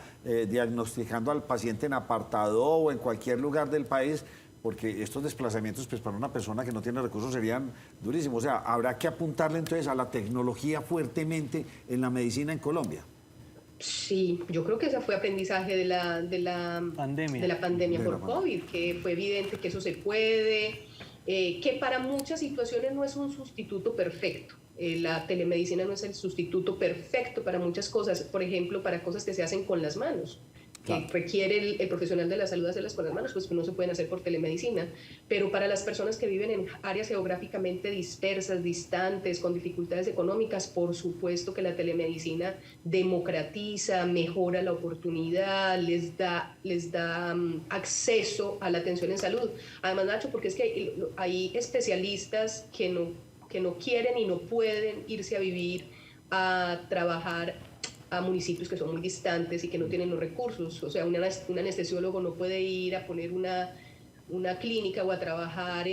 I: diagnosticando al paciente en apartado o en cualquier lugar del país, porque estos desplazamientos pues para una persona que no tiene recursos serían durísimos. O sea, habrá que apuntarle entonces a la tecnología fuertemente en la medicina en Colombia.
H: Sí, yo creo que ese fue aprendizaje de la pandemia por COVID, que fue evidente que eso se puede, que para muchas situaciones no es un sustituto perfecto. La telemedicina no es el sustituto perfecto para muchas cosas, por ejemplo, para cosas que se hacen con las manos, que requiere el profesional de la salud hacerlas con las manos, pues no se pueden hacer por telemedicina. Pero para las personas que viven en áreas geográficamente dispersas, distantes, con dificultades económicas, por supuesto que la telemedicina democratiza, mejora la oportunidad, les da acceso a la atención en salud. Además, Nacho, porque es que hay especialistas que no quieren y no pueden irse a vivir, a trabajar a municipios que son muy distantes y que no tienen los recursos. O sea, un anestesiólogo no puede ir a poner una clínica o a trabajar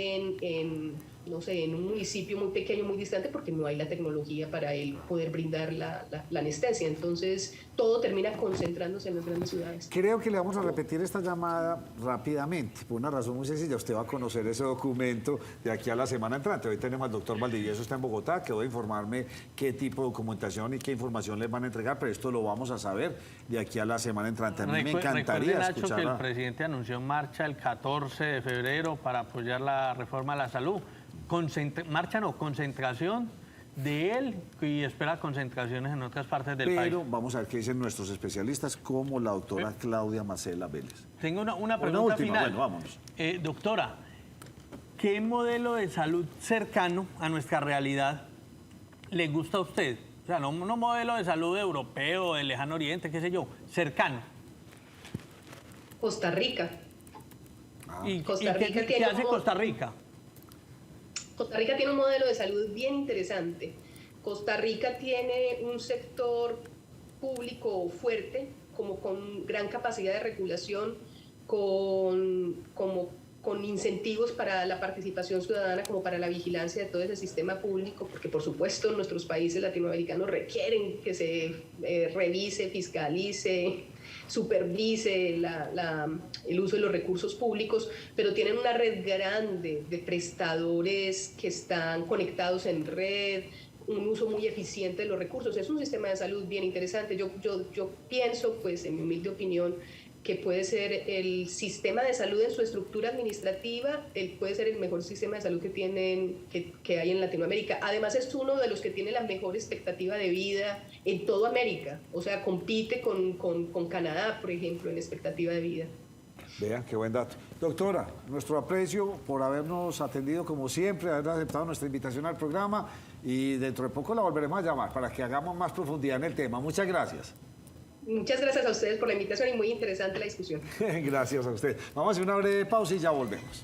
H: no sé, en un municipio muy pequeño, muy distante, porque no hay la tecnología para él poder brindar la anestesia. Entonces, todo termina concentrándose en las grandes ciudades.
I: Creo que le vamos a repetir esta llamada rápidamente, por una razón muy sencilla. Usted va a conocer ese documento de aquí a la semana entrante. Hoy tenemos al doctor Valdivieso, está en Bogotá, que voy a informarme qué tipo de documentación y qué información les van a entregar, pero esto lo vamos a saber de aquí a la semana entrante. A mí me encantaría
D: Nacho,
I: escuchar
D: que el presidente anunció marcha el 14 de febrero para apoyar la reforma a la salud. Concentración de él y espera concentraciones en otras partes del país.
I: Pero vamos a ver qué dicen nuestros especialistas, como la doctora Claudia Macela Vélez.
D: Tengo una pregunta
I: última,
D: final.
I: bueno, vámonos.
D: Doctora, ¿qué modelo de salud cercano a nuestra realidad le gusta a usted? O sea, no un modelo de salud europeo, del lejano oriente, qué sé yo, cercano.
H: Costa Rica.
D: ¿Qué hace Costa Rica?
H: Costa Rica tiene un modelo de salud bien interesante. Costa Rica tiene un sector público fuerte, como con gran capacidad de regulación, con incentivos para la participación ciudadana, como para la vigilancia de todo ese sistema público, porque por supuesto nuestros países latinoamericanos requieren que se revise, fiscalice, supervise el uso de los recursos públicos, pero tienen una red grande de prestadores que están conectados en red, un uso muy eficiente de los recursos. Es un sistema de salud bien interesante. Yo pienso, pues, en mi humilde opinión, que puede ser el sistema de salud en su estructura administrativa, puede ser el mejor sistema de salud que hay en Latinoamérica. Además, es uno de los que tiene la mejor expectativa de vida en toda América. O sea, compite con Canadá, por ejemplo, en expectativa de vida.
I: Vea, qué buen dato. Doctora, nuestro aprecio por habernos atendido como siempre, haber aceptado nuestra invitación al programa, y dentro de poco la volveremos a llamar para que hagamos más profundidad en el tema. Muchas gracias.
H: Muchas gracias a ustedes por la invitación y muy interesante la discusión.
I: Gracias a usted. Vamos a hacer una breve pausa y ya volvemos.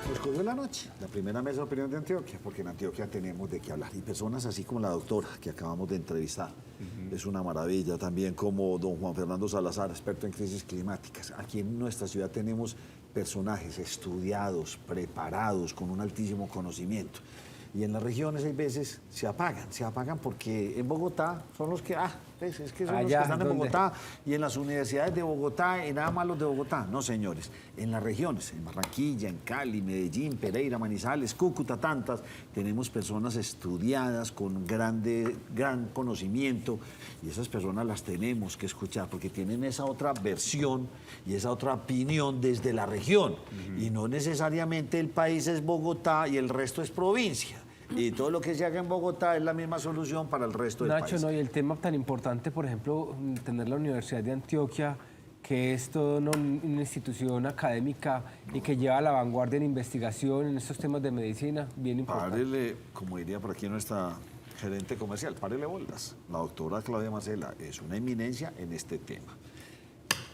I: Nos cogió la noche, la primera mesa de opinión de Antioquia, porque en Antioquia tenemos de qué hablar. Y personas así como la doctora que acabamos de entrevistar. Es una maravilla, también como don Juan Fernando Salazar, experto en crisis climáticas. Aquí en nuestra ciudad tenemos personajes estudiados, preparados, con un altísimo conocimiento. Y en las regiones hay veces se apagan porque en Bogotá son los que, es que son los que están en Bogotá y en las universidades de Bogotá y nada más los de Bogotá. No, señores, en las regiones, en Barranquilla, en Cali, Medellín, Pereira, Manizales, Cúcuta, tantas, tenemos personas estudiadas con gran conocimiento, y esas personas las tenemos que escuchar porque tienen esa otra versión y esa otra opinión desde la región. Y no necesariamente el país es Bogotá y el resto es provincia. Y todo lo que se haga en Bogotá es la misma solución para el resto del país.
E: Nacho, no, y el tema tan importante, por ejemplo, tener la Universidad de Antioquia, que es toda una institución académica y que lleva a la vanguardia en investigación en estos temas de medicina, bien importante.
I: Párele, como diría por aquí nuestra gerente comercial, párele bolas. La doctora Claudia Macela es una eminencia en este tema.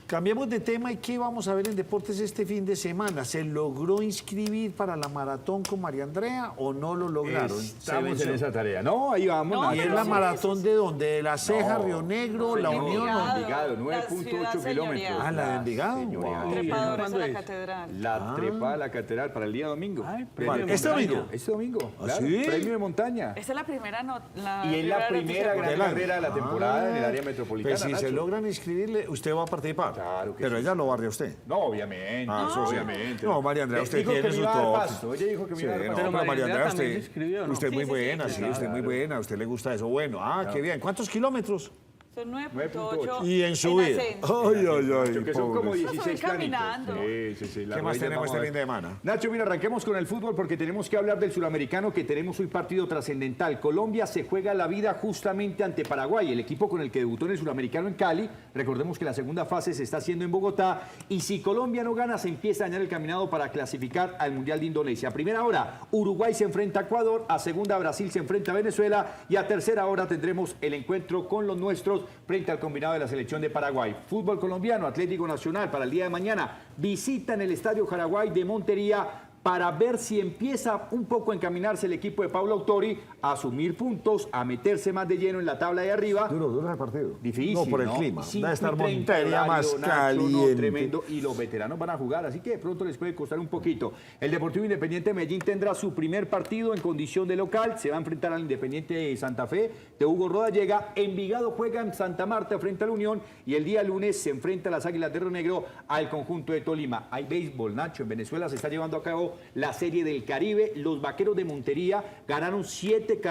I: Cambiemos de tema, y ¿qué vamos a ver en deportes este fin de semana? ¿Se logró inscribir para la maratón con María Andrea o no lo lograron?
C: Estamos en esa tarea. No, ahí vamos.
B: No,
I: ¿Y es la maratón de dónde? ¿De La Ceja,
C: No,
I: Río Negro, La Unión?
C: Envigado,
B: la
C: 9.8
B: ciudad
C: kilómetros.
B: señorial.
I: Ah, la de Envigado.
C: Señorial.
I: Wow.
B: Trepadores
C: ¿Cuándo
B: a la
C: es?
B: catedral.
C: La trepada a la catedral para el día domingo.
D: Ay,
C: Premio
I: ¿Este
C: de montaña.
I: domingo?
C: Este domingo,
I: ¿Ah,
C: claro.
I: sí?
C: Premio de montaña.
B: Esta es la primera
C: Y es la primera gran
I: Del año.
C: carrera de la temporada en el área metropolitana.
I: Pues si se
C: Nacho.
I: logran inscribirle, usted va a participar.
C: Claro que
I: Pero
C: sí.
I: ella lo barria usted.
C: No, obviamente.
I: Eso sí.
C: obviamente.
I: No, María Andrea, usted
C: Dijo que
I: tiene
C: me
I: su
C: iba a dar
I: toque.
C: pasto. Ella dijo que me iba a dar
I: Sí,
C: pasto.
I: no, pero María Andrea,
D: también se
I: usted,
D: inscribió, ¿no?
I: usted es muy
B: Sí,
I: buena,
B: sí,
I: sí,
B: claro.
I: usted es muy buena, a usted le gusta eso. Bueno, qué bien. ¿Cuántos kilómetros?
B: Son 9.8.
I: Y en subida.
B: ascenso.
I: Ay, ay, ay.
C: Que son como
I: pobres.
C: 16
B: caminando.
C: planitos. Sí.
I: ¿Qué más tenemos este fin de semana?
C: Nacho, mira, arranquemos con el fútbol porque tenemos que hablar del suramericano, que tenemos hoy partido trascendental. Colombia se juega la vida justamente ante Paraguay, el equipo con el que debutó en el suramericano en Cali. Recordemos que la segunda fase se está haciendo en Bogotá y si Colombia no gana se empieza a dañar el caminado para clasificar al Mundial de Indonesia. A primera hora, Uruguay se enfrenta a Ecuador, a segunda Brasil se enfrenta a Venezuela y a tercera hora tendremos el encuentro con los nuestros frente al combinado de la selección de Paraguay. Fútbol colombiano, Atlético Nacional para el día de mañana visita en el Estadio Jaraguay de Montería para ver si empieza un poco a encaminarse el equipo de Paulo Autori a asumir puntos, a meterse más de lleno en la tabla de arriba.
I: Duro el partido.
C: Difícil,
I: No, por el clima.
C: 5:30
I: Debe estar
C: horario,
I: Montería más
C: Nacho,
I: caliente.
C: tremendo. Y los veteranos van a jugar, así que de pronto les puede costar un poquito. El Deportivo Independiente de Medellín tendrá su primer partido en condición de local. Se va a enfrentar al Independiente de Santa Fe de Hugo Rodallega. Envigado juega en Santa Marta frente a la Unión. Y el día lunes se enfrenta a las Águilas de Río Negro al conjunto de Tolima. Hay béisbol, Nacho. En Venezuela se está llevando a cabo la Serie del Caribe. Los Vaqueros de Montería ganaron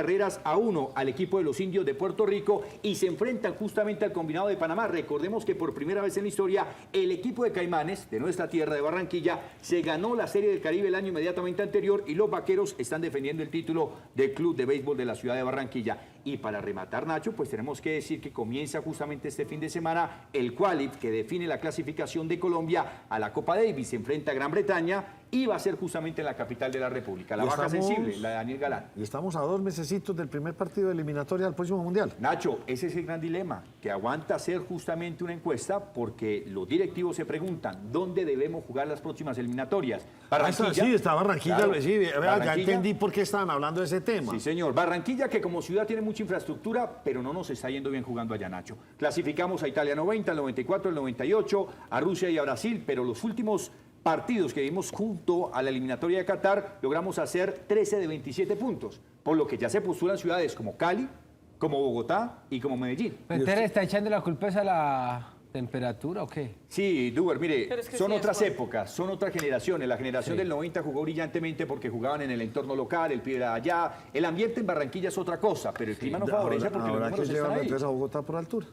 C: 7-1 al equipo de los Indios de Puerto Rico y se enfrentan justamente al combinado de Panamá. Recordemos que por primera vez en la historia el equipo de Caimanes, de nuestra tierra de Barranquilla, se ganó la Serie del Caribe el año inmediatamente anterior y los Vaqueros están defendiendo el título del Club de Béisbol de la ciudad de Barranquilla. Y para rematar, Nacho, pues tenemos que decir que comienza justamente este fin de semana el Qualif, que define la clasificación de Colombia a la Copa Davis. Se enfrenta a Gran Bretaña y va a ser justamente en la capital de la República. La baja sensible, la de Daniel Galán.
I: Y estamos a 2 mesecitos del primer partido de eliminatoria del próximo Mundial.
C: Nacho, ese es el gran dilema, que aguanta hacer justamente una encuesta porque los directivos se preguntan dónde debemos jugar las próximas eliminatorias.
I: Barranquilla. Sí, está Barranquilla.
C: Claro,
I: Sí,
C: Barranquilla.
I: ya entendí por qué estaban hablando de ese tema.
C: Sí, señor. Barranquilla, que como ciudad tiene mucha infraestructura, pero no nos está yendo bien jugando allá, Nacho. Clasificamos a Italia 90, al 94, al 98, a Rusia y a Brasil, pero los últimos partidos que vimos junto a la eliminatoria de Qatar, logramos hacer 13 de 27 puntos, por lo que ya se postulan ciudades como Cali, como Bogotá y como Medellín.
E: ¿Usted le está echando la culpa a la temperatura o qué?
C: Sí, Duber, mire,
B: Pero es que
C: son
B: sí,
C: otras
B: es
C: épocas, son otras generaciones. La generación del 90 jugó brillantemente porque jugaban en el entorno local, el pie era allá. El ambiente en Barranquilla es otra cosa, pero el clima no favorece porque los
I: Habrá que
C: números están
I: llevarlo
C: ahí.
I: entonces a Bogotá por altura.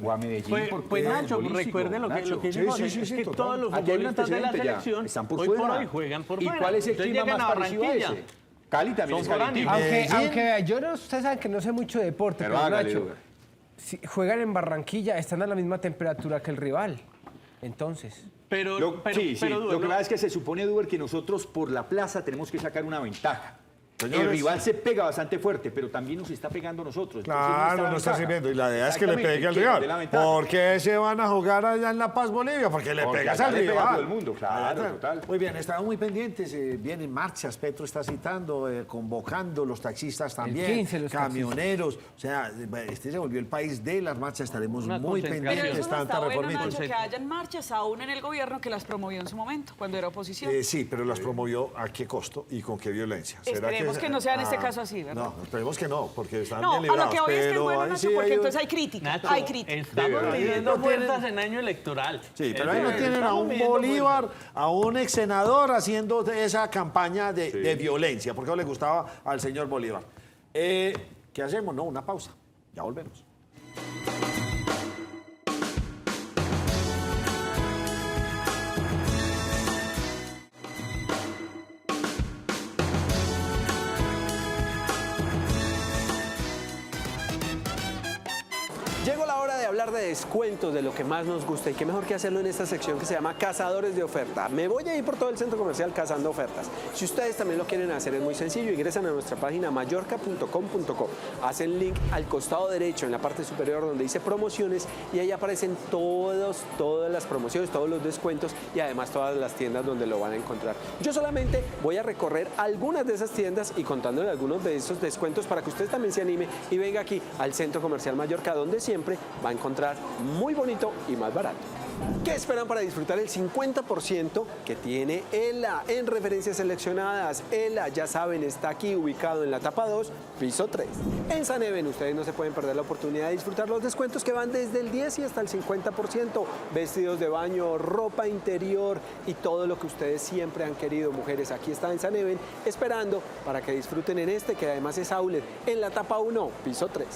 C: O a Medellín.
D: Pues Nacho,
C: futbolístico,
D: recuerde lo que
C: Nacho.
D: dice
I: Sí,
D: José,
I: sí,
D: es
I: sí,
D: que
I: total.
D: todos los
C: Aquí hay un
D: futbolistas de la
C: antecedente ya.
D: selección
C: Están por
D: hoy
C: fuera.
D: por hoy juegan por
C: ¿Y
D: fuera.
C: cuál es el
D: Entonces
C: clima
D: llegan
C: más
D: a
C: parecido a
D: Barranquilla.
C: ese? Cali también es calentito.
E: Aunque yo no, ustedes saben que no sé mucho de deporte,
C: Pero
E: pero
C: hágale,
E: Nacho,
C: Duber.
E: si juegan en Barranquilla, están a la misma temperatura que el rival. Entonces,
D: Pero,
C: Lo que
D: Duber,
C: pasa es que se supone, Duber, que nosotros por la plaza tenemos que sacar una ventaja. El
I: Señores.
C: rival se pega bastante fuerte, pero también nos está pegando a nosotros. Entonces,
I: Claro,
C: la
I: no está
C: ventaja.
I: sirviendo. Y la idea es que le
C: Exactamente,
I: pegue al
C: ¿quién de la
I: rival.
C: ventaja?
I: ¿Por qué se van a jugar allá en La Paz, Bolivia? Porque le
C: Porque
I: pegas
C: allá
I: al
C: le pega a
I: rival.
C: todo el mundo, claro,
I: Allá.
C: total.
I: Muy bien, estaban muy pendientes. Vienen marchas, Petro está citando, convocando, los taxistas también,
E: 15 los
I: camioneros. O sea, este se volvió el país de las marchas. Estaremos
D: Una
I: muy
D: concentración.
B: Pero
I: pendientes.
B: eso no
I: Tanta
B: está bueno,
I: reformita.
B: Nacho, que hayan marchas aún en el gobierno que las promovió en su momento, cuando era oposición.
I: Sí, pero las promovió a qué costo y con qué violencia.
B: Esperemos que no sea en este caso así, ¿verdad?
I: No, esperemos que no, porque están
B: No,
I: bien
B: a
I: librados.
B: lo que hoy es que es
I: pero
B: bueno,
I: ahí
B: Nacho,
I: sí
B: porque
I: hay un-
B: entonces hay crítica.
D: Nacho,
B: Hay crítica.
D: estamos
I: verdad.
D: midiendo
I: No tienen-
D: fuerzas en año electoral.
I: Sí, pero ahí no tienen a un
D: Estamos midiendo
I: Bolívar,
D: fuerzas.
I: a un ex senador haciendo esa campaña de violencia, porque no le gustaba al señor Bolívar. ¿Qué hacemos? No, una pausa. Ya volvemos.
J: Llegó la hora de hablar de descuentos, de lo que más nos gusta y qué mejor que hacerlo en esta sección que se llama Cazadores de Oferta. Me voy a ir por todo el centro comercial cazando ofertas. Si ustedes también lo quieren hacer es muy sencillo, ingresan a nuestra página mallorca.com.co, hacen link al costado derecho en la parte superior donde dice promociones y ahí aparecen todas las promociones, todos los descuentos y además todas las tiendas donde lo van a encontrar. Yo solamente voy a recorrer algunas de esas tiendas y contándole algunos de esos descuentos para que usted también se anime y venga aquí al centro comercial Mallorca donde siempre va a encontrar muy bonito y más barato. ¿Qué esperan para disfrutar el 50% que tiene ELA en referencias seleccionadas? ELA, ya saben, está aquí ubicado en la etapa 2, piso 3. En San Even ustedes no se pueden perder la oportunidad de disfrutar los descuentos que van desde el 10 y hasta el 50%. Vestidos de baño, ropa interior y todo lo que ustedes siempre han querido, mujeres. Aquí está en San Even esperando para que disfruten en este, que además es outlet, en la etapa 1, piso 3.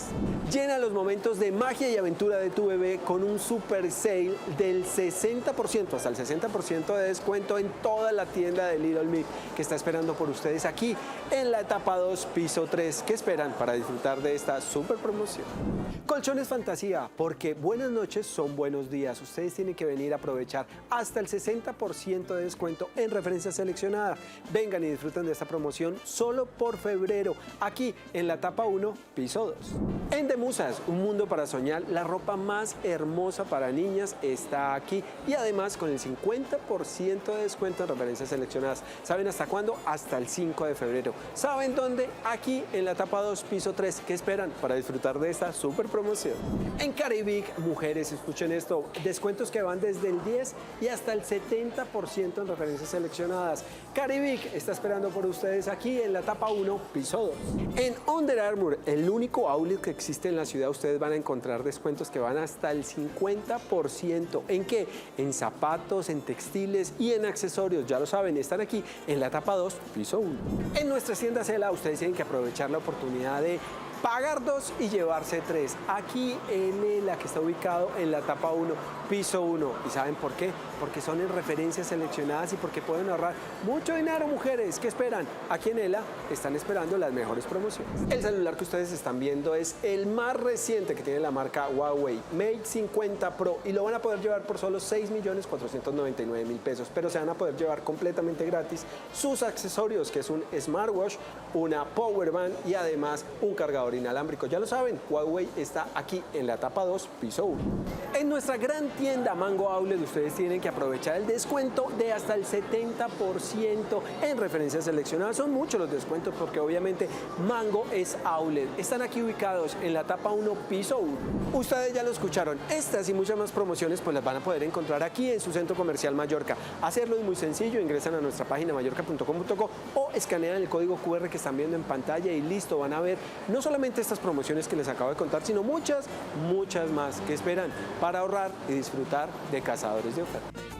J: Llena los momentos de magia y aventura de tu bebé con un super sale del 60%, hasta el 60% de descuento en toda la tienda de Little Me, que está esperando por ustedes aquí en la etapa 2, piso 3. ¿Qué esperan para disfrutar de esta super promoción? Colchones Fantasía, porque buenas noches son buenos días. Ustedes tienen que venir a aprovechar hasta el 60% de descuento en referencias seleccionadas. Vengan y disfruten de esta promoción solo por febrero, aquí en la etapa 1, piso 2. En Demusas, un mundo para soñar, la ropa más hermosa para niñas está aquí y además con el 50% de descuento en referencias seleccionadas. ¿Saben hasta cuándo? Hasta el 5 de febrero. ¿Saben dónde? Aquí en la etapa 2, piso 3. ¿Qué esperan para disfrutar de esta super promoción? En Caribic, mujeres, escuchen esto, descuentos que van desde el 10 y hasta el 70% en referencias seleccionadas. Caribic está esperando por ustedes aquí en la etapa 1, piso 2. En Under Armour, el único outlet que existe en la ciudad, ustedes van a encontrar descuentos que van hasta el 50%. ¿En qué? En zapatos, en textiles y en accesorios. Ya lo saben, están aquí en la etapa 2, piso 1. En nuestras tiendas ELA, ustedes tienen que aprovechar la oportunidad de pagar 2 y llevarse 3. Aquí en ELA, que está ubicado en la etapa 1, piso 1. ¿Y saben por qué? Porque son en referencias seleccionadas y porque pueden ahorrar mucho dinero, mujeres. ¿Qué esperan? Aquí en ELA están esperando las mejores promociones. El celular que ustedes están viendo es el más reciente que tiene la marca Huawei, Mate 50 Pro, y lo van a poder llevar por solo 6.499.000 pesos, pero se van a poder llevar completamente gratis sus accesorios, que es un smartwatch, una power band y además un cargador inalámbrico. Ya lo saben, Huawei está aquí en la etapa 2, piso 1. En nuestra gran tienda Mango Outlet, ustedes tienen que aprovechar el descuento de hasta el 70% en referencias seleccionadas. Son muchos los descuentos porque obviamente Mango es outlet. Están aquí ubicados en la etapa 1, piso 1. Ustedes ya lo escucharon. Estas y muchas más promociones pues las van a poder encontrar aquí en su centro comercial Mallorca. Hacerlo es muy sencillo. Ingresan a nuestra página mallorca.com.co o escanean el código QR que están viendo en pantalla y listo. Van a ver no solamente estas promociones que les acabo de contar, sino muchas más que esperan para ahorrar y disfrutar de Cazadores de Ofertas.